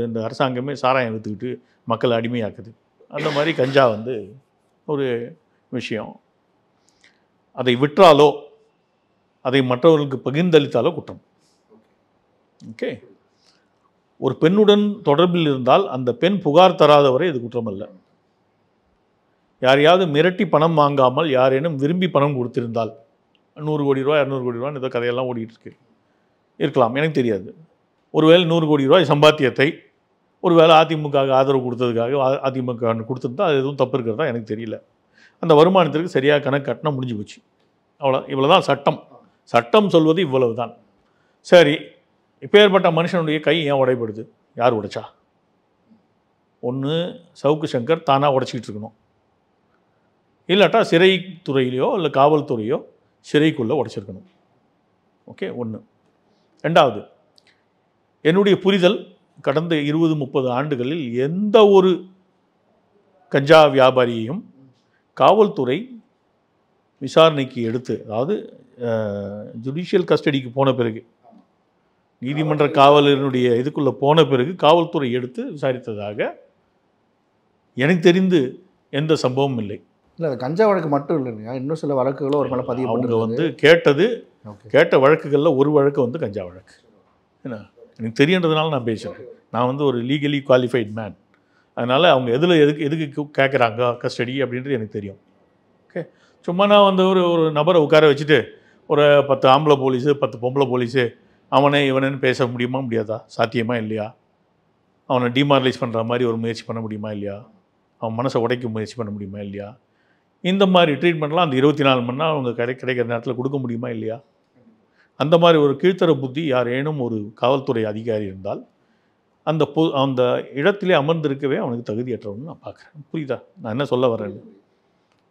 இந்த அரசாங்கமே சாராயம் விற்றுக்கிட்டு மக்களை அடிமையாக்குது. அந்த மாதிரி கஞ்சா ஒரு விஷயம். அதை விற்றாலோ அதை மற்றவர்களுக்கு பகிர்ந்தளித்தாலோ குற்றம். ஓகே. ஒரு பெண்ணுடன் தொடர்பில் இருந்தால் அந்த பெண் புகார் தராதவரை இது குற்றம் அல்ல. யாரையாவது மிரட்டி பணம் வாங்காமல் யாரேனும் விரும்பி பணம் கொடுத்திருந்தால் 100 கோடி ரூபா 200 கோடி ரூபான்னு ஏதோ கதையெல்லாம் ஓடிட்டு இருக்கலாம், எனக்கு தெரியாது. ஒருவேளை 100 கோடி ரூபாய் சம்பாத்தியத்தை ஒருவேளை அதிமுக ஆதரவு கொடுத்ததுக்காக அதிமுக கொடுத்துருந்தா அது எதுவும் தப்பு இருக்கிறதா எனக்கு தெரியல. அந்த வருமானத்திற்கு சரியாக கணக்கு கட்டினா முடிஞ்சு போச்சு. இவ்வளோதான் சட்டம். சட்டம் சொல்வது இவ்வளவு தான். சரி, இப்போ ஏற்பட்ட மனுஷனுடைய கை ஏன் உடைப்படுது? யார் உடைச்சா? ஒன்று சவுக்கு சங்கர் தானாக உடைச்சிக்கிட்டு இருக்கணும், இல்லாட்டா சிறைத்துறையிலையோ இல்லை காவல்துறையோ சிறைக்குள்ளே உடைச்சிருக்கணும். ஓகே, ஒன்று. ரெண்டாவது, என்னுடைய புரிதல் கடந்த 20-30 ஆண்டுகளில் எந்த ஒரு கஞ்சா வியாபாரியையும் காவல்துறை விசாரணைக்கு எடுத்து, அதாவது ஜுடிஷியல் கஸ்டடிக்கு போன பிறகு, நீதிமன்ற காவலனுடைய இதுக்குள்ளே போன பிறகு காவல்துறை எடுத்து விசாரித்ததாக எனக்கு தெரிந்து எந்த சம்பவமும் இல்லை. இல்லை, அது கஞ்சா வழக்கு மட்டும் இல்லைங்க, இன்னும் சில வழக்குகளும் ஒரு மேலே பதிவு அவங்க கேட்ட வழக்குகளில் ஒரு வழக்கு கஞ்சா வழக்கு. என்ன எனக்கு தெரியுன்றதுனால நான் பேசுகிறேன். நான் ஒரு லீகலி குவாலிஃபைட் மேன். அதனால் அவங்க எதுக்கு கேட்குறாங்க கஸ்டடி அப்படின்றது எனக்கு தெரியும். ஓகே. சும்மா நான் ஒரு நபரை உட்கார வச்சுட்டு ஒரு 10 ஆம்பளை போலீஸு 10 பொம்பளை போலீஸு அவனே இவனேன்னு பேச முடியுமா முடியாதா? சாத்தியமாக இல்லையா? அவனை டிமாரலைஸ் பண்ணுற மாதிரி ஒரு முயற்சி பண்ண முடியுமா இல்லையா? அவன் மனசை உடைக்க முயற்சி பண்ண முடியுமா இல்லையா? இந்த மாதிரி ட்ரீட்மெண்ட்லாம் அந்த 24 மணி நேரம் அவங்க கிடைக்கிற நேரத்தில் கொடுக்க முடியுமா இல்லையா? அந்த மாதிரி ஒரு கீழ்த்தர புத்தி யாரேனும் ஒரு காவல்துறை அதிகாரி இருந்தால் அந்த இடத்திலே அமர்ந்திருக்கவே அவனுக்கு தகுதியற்றவன்னு நான் பார்க்குறேன். புரியுதா நான் என்ன சொல்ல வரேன்னு?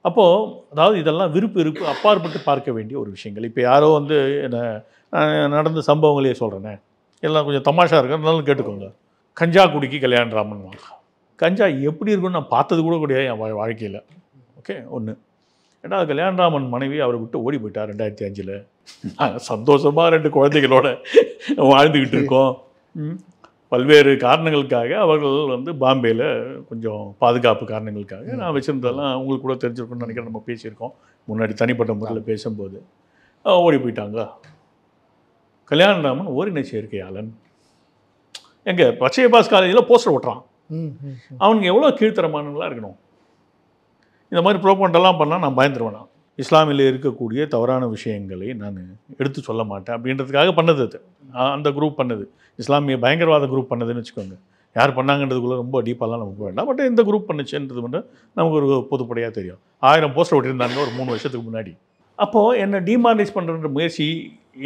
அப்போது அதாவது இதெல்லாம் விருப்பு அப்பாற்பட்டு பார்க்க வேண்டிய ஒரு விஷயங்கள். இப்போ யாரோ என்ன நடந்த சம்பவங்களையே சொல்கிறேனே, எல்லாம் கொஞ்சம் தமாஷா இருக்கிறதுனாலும் கேட்டுக்கோங்க. கஞ்சா குடிக்கி கல்யாணராமன் வாங்க. கஞ்சா எப்படி இருக்குன்னு நான் பார்த்தது கூட கிடையாது என் வாழ்க்கையில். ஓகே, ஒன்று. ரெண்டாவது, கல்யாணராமன் மனைவி அவரை விட்டு ஓடி போயிட்டார் 2005. நாங்கள் சந்தோஷமாக 2 குழந்தைகளோட வாழ்ந்துக்கிட்டு இருக்கோம். பல்வேறு காரணங்களுக்காக அவர்கள் பாம்பேயில் கொஞ்சம் பாதுகாப்பு காரணங்களுக்காக நான் வச்சுருந்ததெல்லாம் உங்களுக்கு கூட தெரிஞ்சிருக்குன்னு நினைக்கிறேன். நம்ம பேசியிருக்கோம் முன்னாடி தனிப்பட்ட முறையில் பேசும்போது. ஓடி போயிட்டாங்க. கல்யாணராமன் ஓரின சேர்க்கையாளன். எங்கள் பச்சையபாஸ் காலேஜில் போஸ்டர் ஓட்டுறான். அவனுக்கு எவ்வளோ கீழ்த்தரமானவங்களாக இருக்கணும். இந்த மாதிரி ப்ரோபோண்டெல்லாம் பண்ணால் நான் பயந்துருவேன். இஸ்லாமில் இருக்கக்கூடிய தவறான விஷயங்களை நான் எடுத்து சொல்ல மாட்டேன் அப்படின்றதுக்காக பண்ணது அது. அந்த குரூப் பண்ணது, இஸ்லாமிய பயங்கரவாத குரூப் பண்ணதுன்னு வச்சுக்கோங்க. யார் பண்ணாங்கன்றதுக்குள்ளே ரொம்ப டீப்பாலாம் நமக்கு வேண்டாம். பட் இந்த குரூப் பண்ணுச்சுன்றது மட்டும் நமக்கு ஒரு பொதுப்படையாக தெரியும். 1000 போஸ்டர் ஒட்டியிருந்தாங்க ஒரு 3 வருஷத்துக்கு முன்னாடி. அப்போது என்னை டிமாரலைஸ் பண்ணுற முயற்சி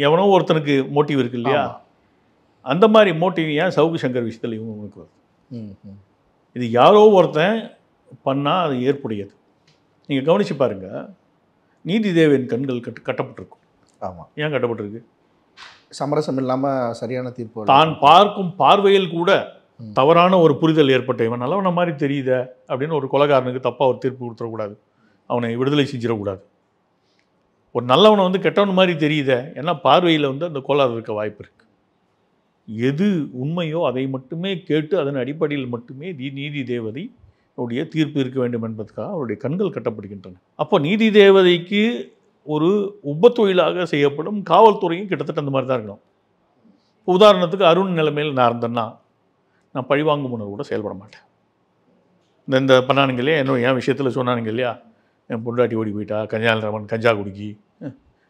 எவனோ ஒருத்தனுக்கு மோட்டிவ் இருக்கு இல்லையா, அந்த மாதிரி மோட்டிவ் ஏன் சவுக்கு சங்கர் விஷயத்தில் இவங்களுக்கு வருது? இது யாரோ ஒருத்தன் பண்ணால் அது ஏற்புடையது. நீங்கள் கவனித்து பாருங்கள், நீதி தேவன் கண்கள் கட்டப்பட்டிருக்கும். ஆமாம். ஏன் கட்டப்பட்டிருக்கு? சமரசம் இல்லாமல் சரியான தீர்ப்பு. தான் பார்க்கும் பார்வையில் கூட தவறான ஒரு புரிதல் ஏற்பட்ட இவன் நல்லவன மாதிரி தெரியுத அப்படின்னு ஒரு கொலைகாரனுக்கு தப்பாக ஒரு தீர்ப்பு கொடுத்துடக்கூடாது, அவனை விடுதலை செஞ்சிடக்கூடாது. ஒரு நல்லவனை வந்து கெட்டவன் மாதிரி தெரியுத, ஏன்னா பார்வையில் வந்து அந்த கோளாறு இருக்க வாய்ப்பு இருக்குது. எது உண்மையோ அதை மட்டுமே கேட்டு அதன் அடிப்படையில் மட்டுமே நீதி தேவதை உடைய தீர்ப்பு இருக்க வேண்டும் என்பதற்காக அவருடைய கண்கள் கட்டப்படுகின்றன. அப்போ நீதி தேவதைக்கு ஒரு உபத்தொழிலாக செய்யப்படும் காவல்துறையும் கிட்டத்தட்ட அந்த மாதிரி தான் இருக்கணும். உதாரணத்துக்கு அருண் நிலைமையில் நான் இருந்தேன்னா நான் பழிவாங்கும் உணர்வோட செயல்பட மாட்டேன். இந்த பண்ணானுங்க இல்லையா, என் விஷயத்தில் சொன்னானுங்க இல்லையா, என் பொண்டாட்டி ஓடி போயிட்டா, கஞ்சாலரமன் கஞ்சா குடிக்கி,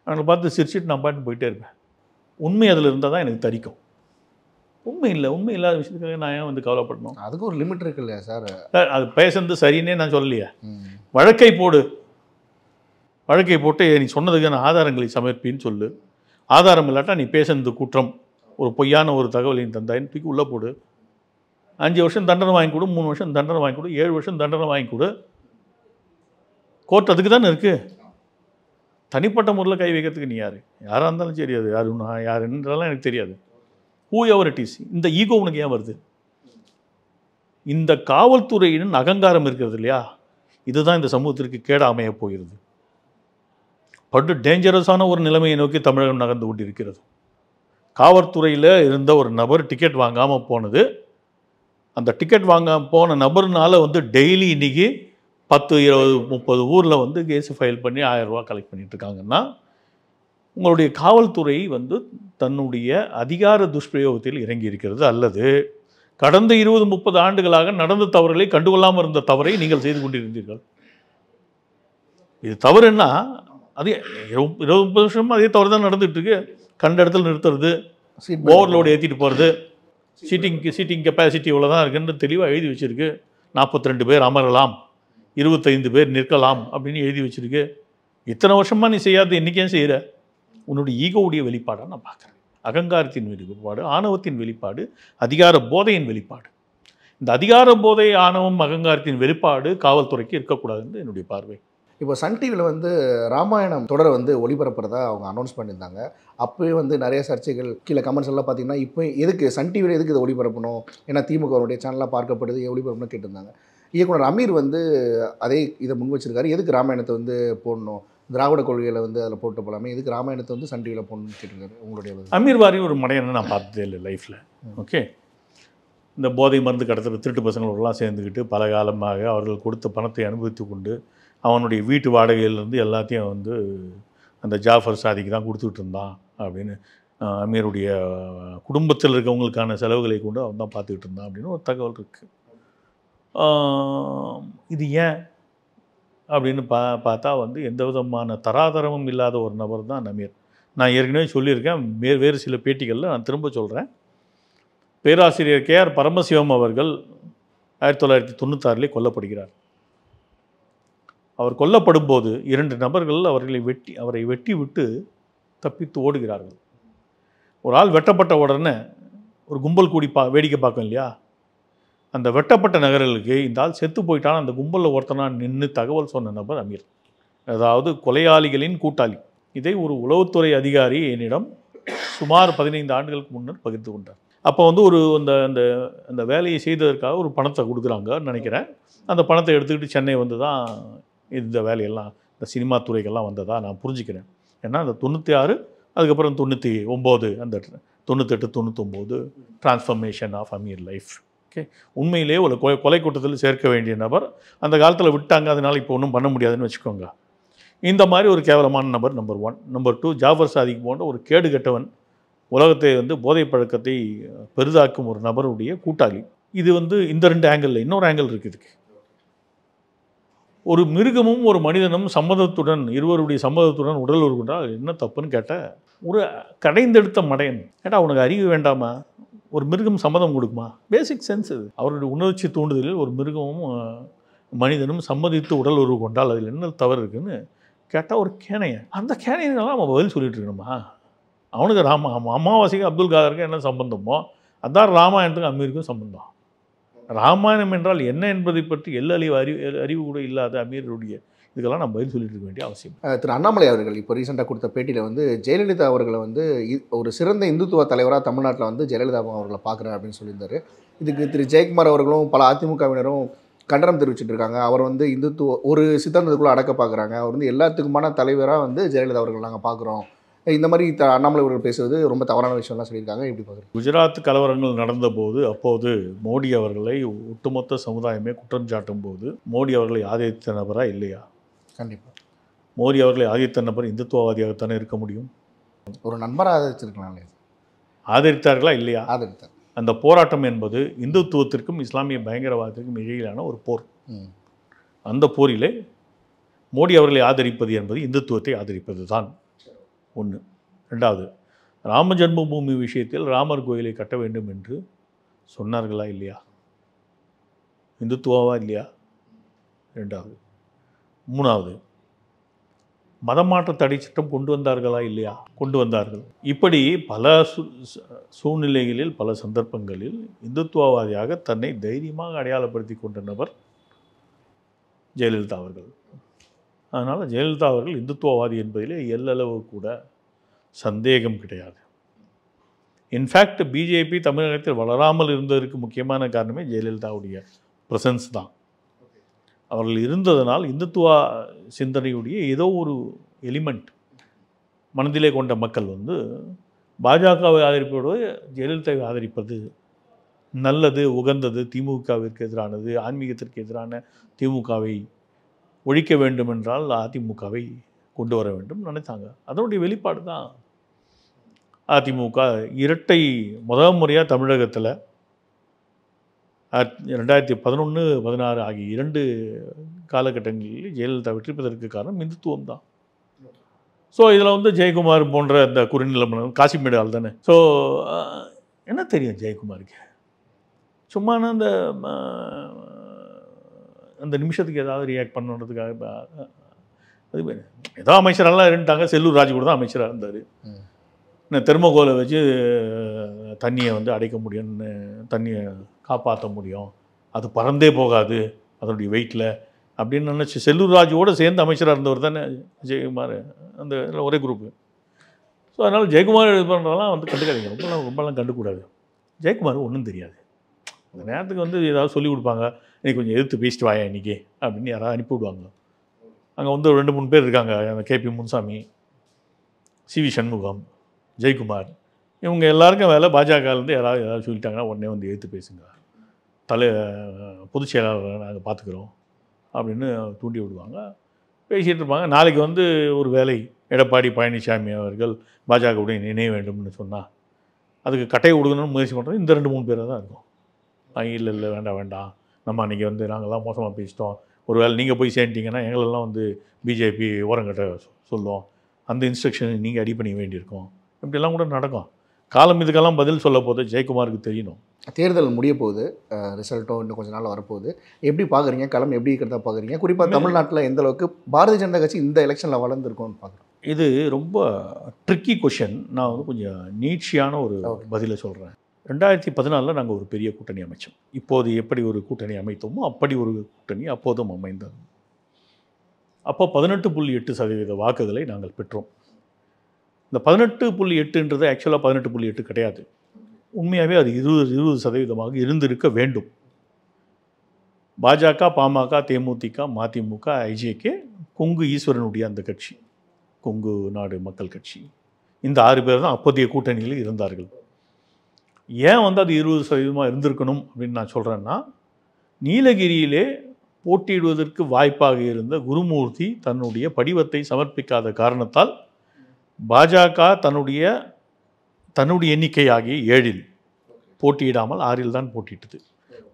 அவங்களை பார்த்து சிரிச்சிட்டு நான் பாட்டு போயிட்டே இருப்பேன். உண்மை அதில் இருந்தால் தான் எனக்கு தரிக்கும். உண்மை இல்லை, உண்மை இல்லாத விஷயத்துக்காக நான் ஏன் வந்து கவலைப்படணும்? அதுக்கு ஒரு லிமிட் இருக்கு இல்லையா சார்? அது பேசுறது சரின்னே நான் சொல்லலையே. வழக்கை போடு, வழக்கை போட்டு நீ சொன்னதுக்கான ஆதாரங்களை சமர்ப்பின்னு சொல்லு. ஆதாரம் இல்லாட்டா நீ பேசுனது குற்றம், ஒரு பொய்யான ஒரு தகவலின் தந்தாயின்னு தூக்கி உள்ளே போடு. 5 வருஷம் தண்டனை வாங்கி கொடு, 3 வருஷம் தண்டனை வாங்கி கொடு, 7 வருஷம் தண்டனை வாங்கி கொடு. கோர்ட் அதுக்கு தானே இருக்குது. தனிப்பட்ட முறையில் கை வைக்கிறதுக்கு நீ யார்? யாராக இருந்தாலும் சரி, அது யார் நான் யாருன்றதெல்லாம் எனக்கு தெரியாது. Who ever it is. இந்த ஈகோ உனக்கு ஏன் வருது? இந்த காவல்துறையின் அகங்காரம் இருக்கிறது இல்லையா, இதுதான் இந்த சமூகத்திற்கு கேட அமைய போகிறது. பட்டு டேஞ்சரஸான ஒரு நிலைமையை நோக்கி தமிழகம் நகர்ந்து கொண்டிருக்கிறது. காவல்துறையில் இருந்த ஒரு நபர் டிக்கெட் வாங்காமல் போனது, அந்த டிக்கெட் வாங்காமல் போன நபர்னால வந்து டெய்லி இன்றைக்கி 10, 20, 30 ஊரில் வந்து கேஸ் ஃபைல் பண்ணி 1000 ரூபா கலெக்ட் பண்ணிகிட்ருக்காங்கன்னா, உங்களுடைய காவல்துறை வந்து தன்னுடைய அதிகார துஷ்பிரயோகத்தில் இறங்கி இருக்கிறது, அல்லது கடந்த 20-30 ஆண்டுகளாக நடந்த தவறுகளை கண்டுகொள்ளாமல் இருந்த தவறை நீங்கள் செய்து கொண்டிருந்தீர்கள். இது தவறுன்னா அது 20-30 வருஷமாக அதே தவறு தான் நடந்துகிட்ருக்கு. கண்ட இடத்துல நிறுத்துறது, ஓவர்லோடு ஏற்றிட்டு போகிறது, சீட்டிங் கெப்பாசிட்டி இவ்வளோ தான் இருக்குன்னு தெளிவாக எழுதி வச்சுருக்கு. 42 பேர் அமரலாம், 25 பேர் நிற்கலாம் அப்படின்னு எழுதி வச்சுருக்கு. இத்தனை வருஷமாக நீ செய்யாத இன்றைக்கே செய்கிற. உன்னுடைய ஈகோவுடைய வெளிப்பாடாக நான் பார்க்குறேன். அகங்காரத்தின் வெளிப்பாடு, ஆணவத்தின் வெளிப்பாடு, அதிகார போதையின் வெளிப்பாடு. இந்த அதிகார போதை, ஆணவம், அகங்காரத்தின் வெளிப்பாடு காவல்துறைக்கு இருக்கக்கூடாதுன்னு என்னுடைய பார்வை. இப்போ சன் டிவியில் வந்து ராமாயணம் தொடரை வந்து ஒளிபரப்புறதா அவங்க அனௌன்ஸ் பண்ணியிருந்தாங்க. அப்போயே வந்து நிறைய சர்ச்சைகள், கீழே கமெண்ட்ஸ் எல்லாம் பார்த்தீங்கன்னா, இப்போ எதுக்கு சன் டிவியில் எதுக்கு இதை ஒளிபரப்பணும், ஏன்னா திமுகவுடைய சேனலாக பார்க்கப்படுது, ஒளிபரப்பணும்னு கேட்டிருந்தாங்க. இயக்குனர் அமீர் வந்து அதே இதை முன் வச்சிருக்காரு. எதுக்கு ராமாயணத்தை வந்து போடணும், திராவிட கொள்கையில் வந்து அதில் போட்டு போகலாமே, எதுக்கு ராமாயணத்தை வந்து சன் டிவியில் போடணும்னு கேட்டிருக்காரு. உங்களுடைய அமீர் வாரி ஒரு மடையன்னு நான் பார்த்ததே இல்லை லைஃப்பில். ஓகே, இந்த போதை மருந்து கடத்துகிற திருட்டு பசங்களோடலாம் சேர்ந்துக்கிட்டு பல காலமாக அவர்கள் கொடுத்த பணத்தை அனுபவித்து கொண்டு அவனுடைய வீட்டு வாடகையிலேருந்து எல்லாத்தையும் வந்து அந்த ஜாஃபர் சாதிக்கு தான் கொடுத்துக்கிட்டு இருந்தான் அப்படின்னு அமீருடைய குடும்பத்தில் இருக்கவங்களுக்கான செலவுகளை கொண்டு அவன் தான் பார்த்துக்கிட்டு இருந்தான் அப்படின்னு ஒரு தகவல் இருக்குது. இது ஏன் அப்படின்னு பார்த்தா வந்து எந்த விதமான தராதரமும் இல்லாத ஒரு நபர் தான் அமீர். நான் ஏற்கனவே சொல்லியிருக்கேன், வேறு சில பேட்டிகளில் நான் திரும்ப சொல்கிறேன். பேராசிரியர் KR பரமசிவம் அவர்கள் 1996 கொல்லப்படுகிறார். அவர் கொல்லப்படும் போது 2 நபர்கள் அவரை வெட்டி விட்டு தப்பித்து ஓடுகிறார்கள். ஒரு ஆள் வெட்டப்பட்ட உடனே ஒரு கும்பல் கூடி வேடிக்கை பார்க்கும் இல்லையா, அந்த வெட்டப்பட்ட நகர்களுக்கு இந்த ஆள் செத்து போயிட்டான் அந்த கும்பலில் ஒருத்தனா நின்று தகவல் சொன்ன நபர் அமீர், அதாவது கொலையாளிகளின் கூட்டாளி. இதை ஒரு உளவுத்துறை அதிகாரி என்னிடம் சுமார் 15 ஆண்டுகளுக்கு முன்னர் பகிர்ந்து கொண்டார். அப்போ வந்து அந்த வேலையை செய்ததற்காக ஒரு பணத்தை கொடுக்குறாங்கன்னு நினைக்கிறேன். அந்த பணத்தை எடுத்துக்கிட்டு சென்னை வந்து தான் இந்த வேலையெல்லாம், இந்த சினிமா துறைகள்லாம் வந்ததா நான் புரிஞ்சுக்கிறேன். ஏன்னா அந்த 96, அதுக்கப்புறம் 99, அந்த 98, 99 transformation of Aamir life. Okay, உண்மையிலே ஒரு கொலை கூட்டத்தில் சேர்க்க வேண்டிய நபர் அந்த காலத்தில் விட்டாங்க, அதனால் இப்போ ஒன்றும் பண்ண முடியாதுன்னு வச்சுக்கோங்க. இந்த மாதிரி ஒரு கேவலமான நபர் நம்பர் 1. நம்பர் 2, ஜாஃபர் சாதிக் போன்ற ஒரு கேடு கெட்டவன், உலகத்தை வந்து போதை பழக்கத்தை பெரிதாக்கும் ஒரு நபருடைய கூட்டாளி. இது வந்து இந்த 2 ஆங்கிளில் இன்னொரு ஆங்கிள் இருக்குது. இதுக்கு ஒரு மிருகமும் ஒரு மனிதனும் சம்மதத்துடன் இருவருடைய சம்மதத்துடன் உடல் உருகுன்றால் என்ன தப்புன்னு கேட்டால் ஒரு கடைந்தெடுத்த மடையன் கேட்டால் அவனுக்கு அறிவு வேண்டாமா? ஒரு மிருகம் சம்மதம் கொடுக்குமா? பேசிக் சென்ஸ் இது. அவருடைய உணர்ச்சி தூண்டுதலில் ஒரு மிருகமும் மனிதனும் சம்மதித்து உடல் உருவு கொண்டால் அதில் என்ன தவறு இருக்குன்னு கேட்டால் ஒரு கேனையன். அந்த கேனையனெல்லாம் நம்ம பதில் சொல்லிட்டு இருக்கணுமா? அவனுக்கு அமாவாசைக்கு அப்துல் காதருக்கு என்ன சம்பந்தமோ அதான் ராமாயணத்துக்கு அமீருக்கும் சம்பந்தம். ராமாயணம் என்றால் என்ன என்பதை பற்றி எல்லா அறிவு கூட இல்லாத அமீருடைய இதுக்கெல்லாம் நம்ம பதில் சொல்லிட்டு இருக்க வேண்டிய அவசியம். திரு அண்ணாமலை அவர்கள் இப்போ ரீசெண்டாக கொடுத்த பேட்டியில் வந்து ஜெயலலிதா அவர்களை வந்து ஒரு சிறந்த இந்துத்துவ தலைவராக தமிழ்நாட்டில் வந்து ஜெயலலிதா அவர்களை பார்க்குறேன் அப்படின்னு சொல்லியிருந்தாரு. இதுக்கு திரு ஜெயக்குமார் அவர்களும் பல அதிமுகவினரும் கண்டனம் தெரிவிச்சுட்டு இருக்காங்க. அவர் வந்து இந்துத்துவ ஒரு சித்தாந்தத்துக்குள்ளே அடக்க பார்க்குறாங்க. அவர் வந்து எல்லாத்துக்குமான தலைவராக வந்து ஜெயலலிதா அவர்கள் நாங்கள் பார்க்குறோம். இந்த மாதிரி அண்ணாமலை அவர்கள் பேசுவது ரொம்ப தவறான விஷயம்லாம் சொல்லியிருக்காங்க. எப்படி பார்க்குறீங்க? குஜராத் கலவரங்கள் நடந்தபோது அப்போது மோடி அவர்களை ஒட்டுமொத்த சமுதாயமே குற்றம் சாட்டும் போது மோடி அவர்களை ஆதரித்த நபரா இல்லையா? கண்டிப்பாக. மோடி அவர்களை ஆதரித்த நபர் இந்துத்துவவாதியாகத்தானே இருக்க முடியும். ஒரு நண்பராக ஆதரிச்சிருக்கலாம். ஆதரித்தார்களா இல்லையா? ஆதரித்தார். அந்த போராட்டம் என்பது இந்துத்துவத்திற்கும் இஸ்லாமிய பயங்கரவாதத்திற்கும் இடையிலான ஒரு போர். அந்த போரிலே மோடி அவர்களை ஆதரிப்பது என்பது இந்துத்துவத்தை ஆதரிப்பது தான் ஒன்று. ரெண்டாவது, ராம ஜென்மபூமி விஷயத்தில் ராமர் கோயிலை கட்ட வேண்டும் என்று சொன்னார்களா இல்லையா? இந்துத்துவவா இல்லையா? ரெண்டாவது. மூணாவது, மதமாற்ற தடை சட்டம் கொண்டு வந்தார்களா இல்லையா? கொண்டு வந்தார்கள். இப்படி பல சூழ்நிலைகளில் பல சந்தர்ப்பங்களில் இந்துத்துவவாதியாக தன்னை தைரியமாக அடையாளப்படுத்தி கொண்ட நபர் ஜெயலலிதா அவர்கள். அதனால் ஜெயலலிதா அவர்கள் இந்துத்துவவாதி என்பதிலே எல்லளவு கூட சந்தேகம் கிடையாது. இன்ஃபேக்ட் பிஜேபி தமிழகத்தில் வளராமல் இருந்ததற்கு முக்கியமான காரணமே ஜெயலலிதாவுடைய ப்ரெசன்ஸ் தான். அவர்கள் இருந்ததனால் இந்துத்துவ சிந்தனையுடைய ஏதோ ஒரு எலிமெண்ட் மனதிலே கொண்ட மக்கள் வந்து பாஜகவை ஆதரிப்பதோடு ஜெயலலிதாவை ஆதரிப்பது நல்லது, உகந்தது, திமுகவிற்கு எதிரானது, ஆன்மீகத்திற்கு எதிரான திமுகவை ஒழிக்க வேண்டும் என்றால் அதிமுகவை கொண்டு வர வேண்டும் நினைத்தாங்க. அதனுடைய வெளிப்பாடு தான் அதிமுக இரட்டை முதல் முறையாக தமிழகத்தில் 2011, 16 ஆகிய 2 காலகட்டங்களில் ஜெயலலிதா வெற்றி பெறுவதற்கு காரணம் இந்துத்துவம் தான். ஸோ இதில் வந்து ஜெயக்குமார் போன்ற அந்த குறுநிலமனம் காசிமேடு ஆள் தானே. ஸோ என்ன தெரியும் ஜெயக்குமாருக்கு? சும்மா அந்த நிமிஷத்துக்கு ஏதாவது ரியாக்ட் பண்ணுறதுக்காக அது ஏதோ அமைச்சரெல்லாம் இருந்துட்டாங்க. செல்லூர் ராஜு கூட தான் அமைச்சராக இருந்தார். தெர்மோகோலை வச்சு தண்ணியை வந்து அடைக்க முடியும்னு, தண்ணியை காப்பாற்ற முடியும், அது பறந்தே போகாது அதனுடைய வெயிட்டில் அப்படின்னு நினச்சி செல்லூர் ராஜுவோடு சேர்ந்து அமைச்சராக இருந்தவர் தானே ஜெயக்குமார். அந்த ஒரே குரூப்பு. ஸோ அதனால் ஜெயக்குமார் இது பண்ணுறதெல்லாம் வந்து கண்டுக்காதீங்க. ரொம்பலாம் கண்டுக்கூடாது. ஜெயக்குமார் ஒன்றும் தெரியாது. அந்த நேரத்துக்கு வந்து ஏதாவது சொல்லிக் கொடுப்பாங்க, இன்றைக்கி கொஞ்சம் எதிர்த்து பேசிட்டு வாயா இன்றைக்கி அப்படின்னு யாராவது அனுப்பிவிடுவாங்க. அங்கே வந்து 2-3 பேர் இருக்காங்க. அந்த கேபி முன்சாமி, சிவி சண்முகம், ஜெயக்குமார், இவங்க எல்லாருக்கும் வேலை பாஜகலேருந்து ஏதாவது சொல்லிட்டாங்கன்னா உடனே வந்து எதிர்த்து பேசுங்க, பொதுச் செயலாளர் நாங்கள் பார்த்துக்குறோம் அப்படின்னு தூண்டி விடுவாங்க. பேசிகிட்டு இருப்பாங்க. நாளைக்கு வந்து ஒரு வேலை எடப்பாடி பழனிசாமி அவர்கள் பாஜகவுடைய இணைய வேண்டும்னு சொன்னால் அதுக்கு கட்டையை கொடுக்கணும்னு முயற்சி பண்ணுறது இந்த 2-3 பேராக தான் இருக்கும். இல்லை வேண்டாம், நம்ம அன்றைக்கி வந்து நாங்கள்லாம் மோசமாக பேசிட்டோம், ஒரு வேளை நீங்கள் போய் சேர்ந்துட்டிங்கன்னா எங்களெல்லாம் வந்து பிஜேபி ஓரங்கட்ட சொல்லுவோம், அந்த இன்ஸ்ட்ரக்ஷன் நீங்கள் அடி பண்ண வேண்டியிருக்கோம், இப்படிலாம் கூட நடக்கும். காலம் இதுக்கெல்லாம் பதில் சொல்ல போது ஜெயக்குமாருக்கு தெரியணும். தேர்தல் முடிய போகுது, ரிசல்ட்டும் இன்னும் கொஞ்சம் நாள் வரப்போகுது. எப்படி பார்க்குறீங்க? களம் எப்படி இருக்கிறதா பார்க்குறீங்க? குறிப்பாக தமிழ்நாட்டில் எந்த அளவுக்கு பாரதிய ஜனதா கட்சி இந்த எலெக்ஷனில் வளர்ந்துருக்கோன்னு பார்க்குறோம். இது ரொம்ப ட்ரிக்கி கொஷின். நான் வந்து கொஞ்சம் நீட்சியான ஒரு பதிலை சொல்கிறேன். 2014 நாங்கள் ஒரு பெரிய கூட்டணி அமைச்சோம். இப்போது எப்படி ஒரு கூட்டணி அமைத்தோமோ அப்படி ஒரு கூட்டணி அப்போதும் அமைந்தது. அப்போ 18.8% வாக்குகளை நாங்கள் பெற்றோம். இந்த 18.8ன்றது ஆக்சுவலாக 18.8 கிடையாது. உண்மையாகவே அது 20% இருந்திருக்க வேண்டும். பாஜக, பாமக, தேமுதிக, மதிமுக, ஐஜேகே, கொங்கு ஈஸ்வரனுடைய அந்த கட்சி, கொங்கு நாடு மக்கள் கட்சி, இந்த 6 பேர் தான் அப்போதைய கூட்டணியில் இருந்தார்கள். ஏன் வந்து அது 20% இருந்திருக்கணும் அப்படின்னு நான் சொல்கிறேன்னா, நீலகிரியிலே போட்டியிடுவதற்கு வாய்ப்பாக இருந்த குருமூர்த்தி தன்னுடைய படிவத்தை சமர்ப்பிக்காத காரணத்தால் பாஜக தன்னுடைய எண்ணிக்கை ஆகிய 7 போட்டியிடாமல் 6 தான் போட்டியிட்டது.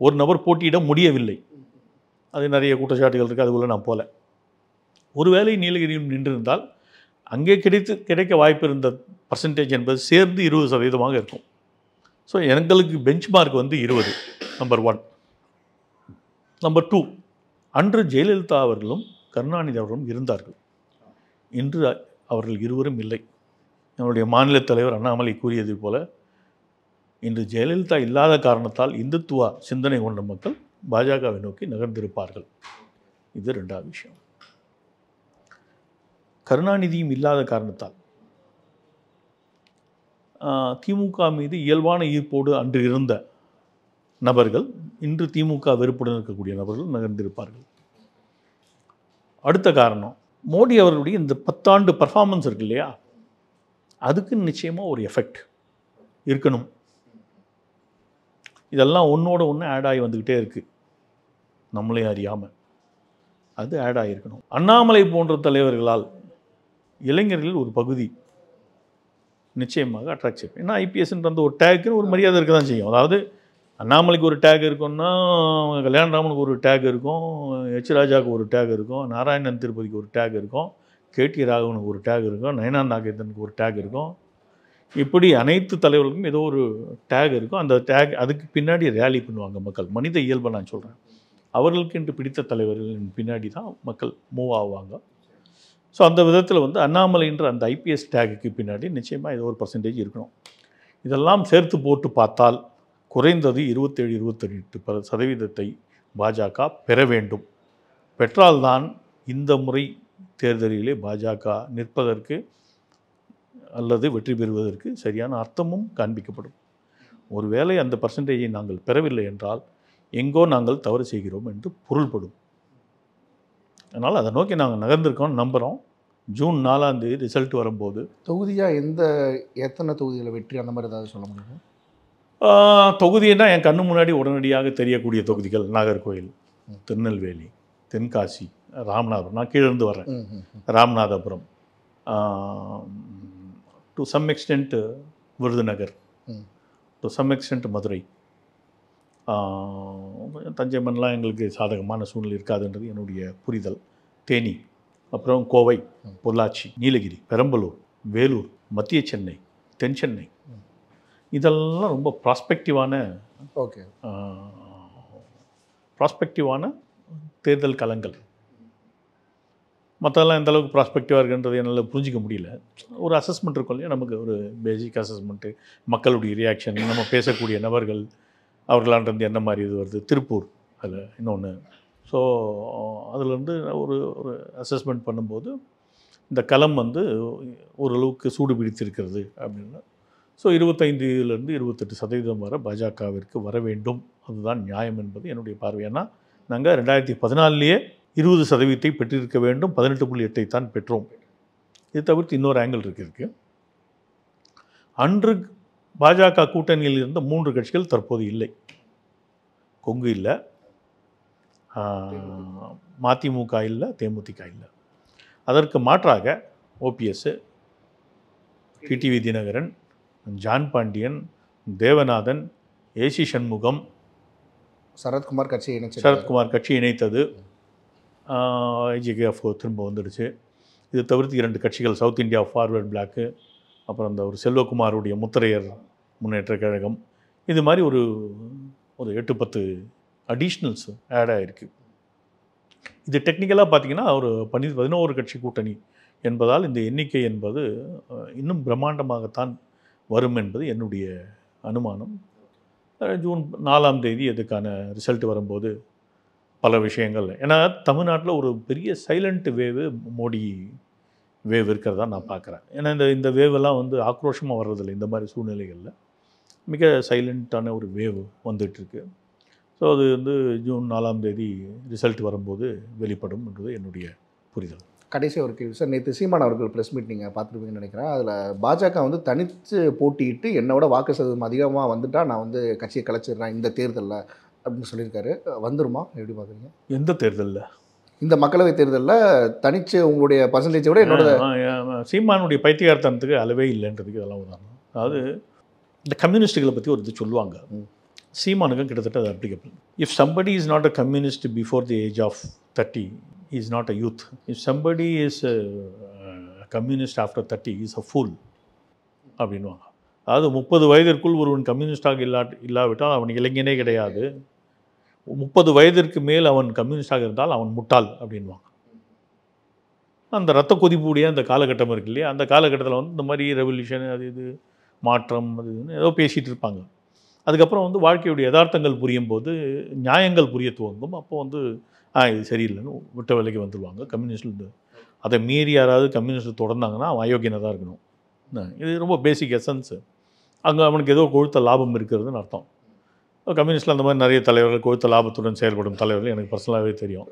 ஒரு நபர் போட்டியிட முடியவில்லை. அது நிறைய குற்றச்சாட்டுகள் இருக்குது, அதுக்குள்ளே நான் போகல. ஒருவேளை நீலகிரியும் நின்றிருந்தால் அங்கே கிடைக்க வாய்ப்பு இருந்த பர்சன்டேஜ் என்பது சேர்ந்து 20% இருக்கும். ஸோ எங்களுக்கு பெஞ்ச் மார்க் வந்து 20, நம்பர் 1. நம்பர் 2, அன்று ஜெயலலிதா அவர்களும் கருணாநிதி அவர்களும் இருந்தார்கள். இன்று அவர்கள் இருவரும் இல்லை. நம்முடைய மாநில தலைவர் அண்ணாமலை கூறியது போல, இன்று ஜெயலலிதா இல்லாத காரணத்தால் இந்துத்துவா சிந்தனை கொண்ட மக்கள் பாஜகவை நோக்கி நகர்ந்திருப்பார்கள். இது 2வது விஷயம். கருணாநிதியும் இல்லாத காரணத்தால் திமுக மீது இயல்பான ஈர்ப்போடு அன்று இருந்த நபர்கள் இன்று திமுக வெறுப்புடன் இருக்கக்கூடிய நபர்கள் நகர்ந்திருப்பார்கள். அடுத்த காரணம், மோடி அவர்களுடைய இந்த 10 ஆண்டு பர்ஃபார்மன்ஸ் இருக்கு இல்லையா, அதுக்கு நிச்சயமாக ஒரு எஃபெக்ட் இருக்கணும். இதெல்லாம் ஒன்றோட ஒன்று ஆட் ஆகி வந்துக்கிட்டே இருக்குது, நம்மளே அறியாமல். அது ஆட் ஆகியிருக்கணும். அண்ணாமலை போன்ற தலைவர்களால் இளைஞர்களில் ஒரு பகுதி நிச்சயமாக அட்ராக்ட் செய்யும். ஏன்னா ஐபிஎஸ்ன்ற அந்த ஒரு டேக்குன்னு ஒரு மரியாதை இருக்க தான் செய்யும். அதாவது அண்ணாமலைக்கு ஒரு டேக் இருக்குன்னா, கல்யாணராமனுக்கு ஒரு டேக் இருக்கும், எச் ராஜாவுக்கு ஒரு டேக் இருக்கும், நாராயணன் திருப்பதிக்கு ஒரு டேக் இருக்கும், கேடி ராகவனுக்கு ஒரு டேக் இருக்கும், நயனா நாகேந்திரனுக்கு ஒரு டேக் இருக்கும். இப்படி அனைத்து தலைவர்களுக்கும் ஏதோ ஒரு டேக் இருக்கும். அந்த டேக் அதுக்கு பின்னாடி ரேலி பண்ணுவாங்க மக்கள். மனித இயல்பை நான் சொல்கிறேன். அவர்களுக்கு என்று பிடித்த தலைவர்களின் பின்னாடி தான் மக்கள் மூவ் ஆவாங்க. ஸோ அந்த விதத்தில் வந்து அண்ணாமலைன்ற அந்த ஐபிஎஸ் டேகுக்கு பின்னாடி நிச்சயமாக ஏதோ ஒரு பர்சன்டேஜ் இருக்கணும். இதெல்லாம் சேர்த்து போட்டு பார்த்தால் குறைந்தது 27-28% பாஜக பெற வேண்டும். பெற்றால்தான் இந்த முறை தேர்தலிலே பாஜக நிற்பதற்கு அல்லது வெற்றி பெறுவதற்கு சரியான அர்த்தமும் காண்பிக்கப்படும். ஒருவேளை அந்த பர்சன்டேஜை நாங்கள் பெறவில்லை என்றால் எங்கோ நாங்கள் தவறு செய்கிறோம் என்று பொருள்படும். அதனால் அதை நோக்கி நாங்கள் நகர்ந்திருக்கோம்னு நம்புகிறோம். ஜூன் 4ஆம் தேதி ரிசல்ட் வரும்போது தொகுதியாக எத்தனை தொகுதிகளை வெற்றி அந்த மாதிரி ஏதாவது சொல்ல முடியுமா? தொகுதின்னா என் கண்ணு முன்னாடி உடனடியாக தெரியக்கூடிய தொகுதிகள் நாகர்கோவில், திருநெல்வேலி, தென்காசி, ராமநாதபுரம். நான் கீழிருந்து வரேன். Ramanathapuram, to some extent Virudhunagar, to some extent Madurai. Thanjai மண்லாம் எங்களுக்கு சாதகமான சூழ்நிலை இருக்காதுன்றது என்னுடைய புரிதல். தேனி, அப்புறம் கோவை, பொள்ளாச்சி, நீலகிரி, பெரம்பலூர், வேலூர், மத்திய சென்னை, தென் சென்னை, இதெல்லாம் ரொம்ப ப்ராஸ்பெக்டிவான தேர்தல் களங்கள். மற்றெல்லாம் எந்த அளவுக்கு ப்ராஸ்பெக்டிவாக இருக்குன்றது என்னால் புரிஞ்சிக்க முடியல. ஒரு அசஸ்மெண்ட் இருக்கும் இல்லையா, நமக்கு ஒரு பேசிக் அசஸ்மெண்ட்டு, மக்களுடைய ரியாக்ஷன், நம்ம பேசக்கூடிய நபர்கள் அவர்களான்றது என்ன மாதிரி இது வருது. திருப்பூர் அதில் இன்னொன்று. ஸோ அதிலேருந்து ஒரு அசஸ்மெண்ட் பண்ணும்போது இந்த களம் வந்து ஓரளவுக்கு சூடு பிடித்திருக்கிறது அப்படின்னா, ஸோ 25% 28% வரை பாஜகவிற்கு வர வேண்டும். அதுதான் நியாயம் என்பது என்னுடைய பார்வை. ஏன்னா நாங்கள் 2014 20% பெற்றிருக்க வேண்டும், 18.8 தான் பெற்றோம். இது தவிர்த்து இன்னொரு ஆங்கிள் இருக்குது. அன்று பாஜக கூட்டணியில் இருந்த 3 கட்சிகள் தற்போது இல்லை. கொங்கு இல்லை, மதிமுக இல்லை, தேமுதிக இல்லை. அதற்கு மாற்றாக OPS, TTV Dhinakaran, John Pandian, Devanathan, AC Shanmugam, Sarathkumar கட்சி இணைத்தது. ஐஜிகேஎஃப் திரும்ப வந்துடுச்சு. இது தவிர்த்து 2 கட்சிகள், சவுத் இந்தியா ஃபார்வர்ட் பிளாக்கு, அப்புறம் அந்த ஒரு செல்வகுமாருடைய முத்திரையர் முன்னேற்ற கழகம், இது மாதிரி ஒரு 8-10 அடிஷ்னல்ஸ் ஆட் ஆகிருக்கு. இது டெக்னிக்கலாக பார்த்திங்கன்னா ஒரு 11 கட்சி கூட்டணி என்பதால் இந்த எண்ணிக்கை என்பது இன்னும் பிரம்மாண்டமாகத்தான் வரும் என்பது என்னுடைய அனுமானம். ஜூன் 4ஆம் தேதி அதுக்கான ரிசல்ட் வரும்போது பல விஷயங்கள், ஏன்னா தமிழ்நாட்டில் ஒரு பெரிய சைலண்ட் வேவு, மோடி வேவ் இருக்கிறதா நான் பார்க்குறேன். ஏன்னா இந்த வேவெல்லாம் வந்து ஆக்ரோஷமாக வர்றதில்லை. இந்த மாதிரி சூழ்நிலைகளில் மிக சைலண்ட்டான ஒரு வேவ் வந்துட்டுருக்கு. ஸோ அது வந்து ஜூன் 4ஆம் தேதி ரிசல்ட் வரும்போது வெளிப்படும் என்பது என்னுடைய புரிதல். கடைசி ஒரு கேள்வி சார். நேற்று சீமான் அவர்கள் ப்ரெஸ் மீட் நீங்கள் பார்த்துருப்பீங்கன்னு நினைக்கிறேன். அதில் பாஜக வந்து தனித்து போட்டியிட்டு என்னோட வாக்கு சதவீதம் அதிகமாக வந்துட்டால் நான் வந்து கட்சியை கலைச்சிடுறேன் இந்த தேர்தலில் அப்படின்னு சொல்லியிருக்காரு. வந்துருமா, எப்படி பார்க்குறீங்க? எந்த தேர்தலில்? இந்த மக்களவை தேர்தலில் தனித்து உங்களுடைய பர்சன்டேஜை விட என்னோட சீமானுடைய பைத்தியகாரத்தனத்துக்கு அளவே இல்லைன்றதுக்கு இதெல்லாம் உதாரணம். அதாவது இந்த கம்யூனிஸ்டுகளை பற்றி ஒரு இது சொல்லுவாங்க. சீமானுக்கும் கிட்டத்தட்ட அது applicable. If somebody is not a communist before the age of 30 is not a youth. If somebody is communist after 30 is a fool அப்படின்வாங்க. அதாவது 30 வயதிற்குள் ஒருவன் கம்யூனிஸ்டாக இல்லாவிட்டால் அவன் இளைஞனே கிடையாது. 30 வயதிற்கு மேல் அவன் கம்யூனிஸ்டாக இருந்தால் அவன் முட்டாள் அப்படின்வாங்க. அந்த ரத்த கொதிப்புடைய அந்த காலகட்டம் இருக்கு இல்லையா, அந்த காலகட்டத்தில் வந்து இந்த மாதிரி ரெவல்யூஷன் அது இது மாற்றம் அது இதுன்னு ஏதோ பேசிகிட்டு இருப்பாங்க. அதுக்கப்புறம் வந்து வாழ்க்கையுடைய யதார்த்தங்கள் புரியும் போது நியாயங்கள் புரிய துவங்கும். அப்போ வந்து இது சரியில்லைன்னு விட்ட வேலைக்கு வந்துடுவாங்க. கம்யூனிஸ்ட் அதை மீறி யாராவது கம்யூனிஸ்ட் தொடர்ந்தாங்கன்னா அவன் அயோக்கியனாக தான் இருக்கணும். இது ரொம்ப பேசிக் எசன்ஸு. அங்கே அவனுக்கு ஏதோ கொழுத்த லாபம் இருக்கிறதுன்னு அர்த்தம். கம்யூனிஸ்ட்டில் அந்த மாதிரி நிறைய தலைவர்கள் கொழுத்த லாபத்துடன் செயல்படும் தலைவர்கள் எனக்கு பர்சனலாகவே தெரியும்.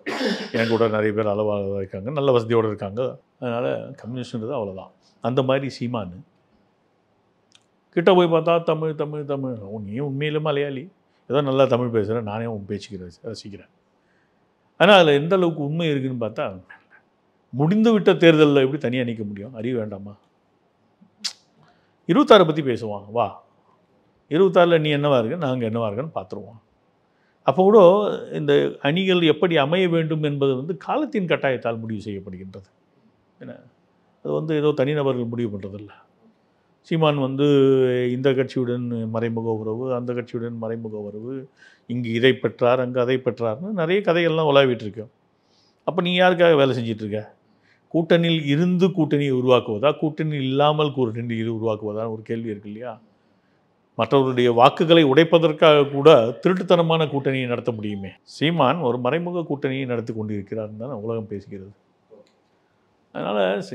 எனக்கு கூட நிறைய பேர் அளவாக இருக்காங்க, நல்ல வசதியோடு இருக்காங்க. அதனால் கம்யூனிஸ்ட்ன்றது அவ்வளோதான். அந்த மாதிரி சீமானு கிட்ட போய் பார்த்தா தமிழ் தமிழ் தமிழ், நீ உண்மையிலே மலையாளி, ஏதோ நல்லா தமிழ் பேசுகிறேன், நானே உன் பேச்சுக்கிறேன் ரசிக்கிறேன். ஆனால் அதில் எந்த அளவுக்கு உண்மை இருக்குதுன்னு பார்த்தா, முடிந்து விட்ட தேர்தலில் எப்படி தனியாக நிற்க முடியும்? அறிவு வேண்டாமா? 26 பற்றி பேசுவான், வா 26 நீ என்னவா இருக்க, நாங்கள் என்னவா இருக்கன்னு பார்த்துருவோம். அப்போ கூட இந்த அணிகள் எப்படி அமைய வேண்டும் என்பது வந்து காலத்தின் கட்டாயத்தால் முடிவு செய்யப்படுகின்றது. ஏன்னா அது வந்து ஏதோ தனிநபர்கள் முடிவு பண்ணுறதில்ல. சீமான் வந்து இந்த கட்சியுடன் மறைமுக உறவு, அந்த கட்சியுடன் மறைமுக உறவு, இங்கு இதை பெற்றார் அங்கே அதை பெற்றார்னு நிறைய கதைகள்லாம் உலாவிட்டு இருக்கோம். அப்போ நீ யாருக்காக வேலை செஞ்சிட்ருக்க? கூட்டணியில் இருந்து கூட்டணியை உருவாக்குவதா, கூட்டணியில் இல்லாமல் கூட்டணியை உருவாக்குவதா ஒரு கேள்வி இருக்கு இல்லையா? மற்றவர்களுடைய வாக்குகளை உடைப்பதற்காக கூட திருட்டுத்தனமான கூட்டணியை நடத்த முடியுமே. சீமான் ஒரு மறைமுக கூட்டணியை நடத்தி கொண்டிருக்கிறார் தான் உலகம் பேசுகிறது. அதனால்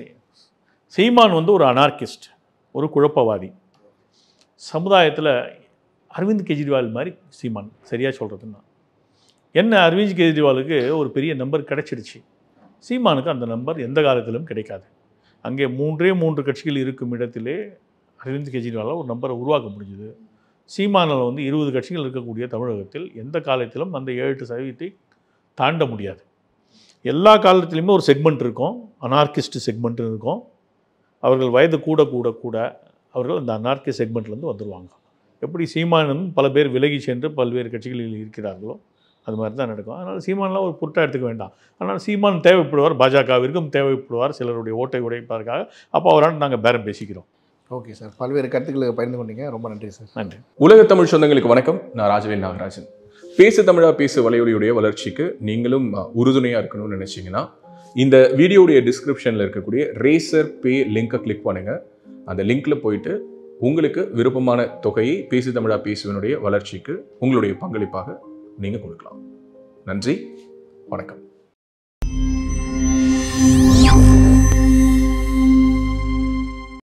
சீமான் வந்து ஒரு அனார்கிஸ்ட், ஒரு குழப்பவாதி. சமுதாயத்தில் அரவிந்த் கெஜ்ரிவால் மாதிரி சீமான், சரியாக சொல்கிறதுன்னா என்ன, அரவிந்த் கெஜ்ரிவாலுக்கு ஒரு பெரிய நம்பர் கிடைச்சிடுச்சு. சீமானுக்கு அந்த நம்பர் எந்த காலத்திலும் கிடைக்காது. அங்கே 3 கட்சிகள் இருக்கும் இடத்திலே அரவிந்த் கெஜ்ரிவாலால் ஒரு நம்பரை உருவாக்க முடிஞ்சுது. சீமானில் வந்து 20 கட்சிகள் இருக்கக்கூடிய தமிழகத்தில் எந்த காலத்திலும் அந்த 7% தாண்ட முடியாது. எல்லா காலத்துலேயுமே ஒரு செக்மெண்ட் இருக்கும், அனார்கிஸ்ட் செக்மெண்ட் இருக்கும். அவர்கள் வயது கூட கூட கூட அவர்கள் அந்த அனார்கிஸ்ட் செக்மெண்ட்லேருந்து வந்துடுவாங்க. எப்படி சீமானும் பல பேர் விலகி சென்று பல்வேறு கட்சிகளில் இருக்கிறார்களோ அது மாதிரி தான் நடக்கும். அதனால் சீமானெலாம் ஒரு பொருட்டாக எடுத்துக்க வேண்டாம். ஆனால் சீமான் தேவைப்படுவார், பாஜகவிற்கும் தேவைப்படுவார், சிலருடைய ஓட்டை உடைப்பதற்காக. அப்போ அவரால் நாங்கள் பேரம் பேசிக்கிறோம். ஓகே சார், பல்வேறு கருத்துக்களை பகிர்ந்து கொண்டீங்க, ரொம்ப நன்றி சார். நன்றி. உலக தமிழ் சொந்தங்களுக்கு வணக்கம். நான் ராஜவேல் நாகராஜன். பேசு தமிழா பேசு வலையொலியுடைய வளர்ச்சிக்கு நீங்களும் உறுதுணையாக இருக்கணும்னு நினச்சிங்கன்னா இந்த வீடியோடைய டிஸ்கிரிப்ஷனில் இருக்கக்கூடிய ரேசர் பே லிங்கை கிளிக் பண்ணுங்கள். அந்த லிங்க்கில் போயிட்டு உங்களுக்கு விருப்பமான தொகையை பேசு தமிழா பேசுவனுடைய வளர்ச்சிக்கு உங்களுடைய பங்களிப்பாக நீங்கள் கொடுக்கலாம். நன்றி, வணக்கம்.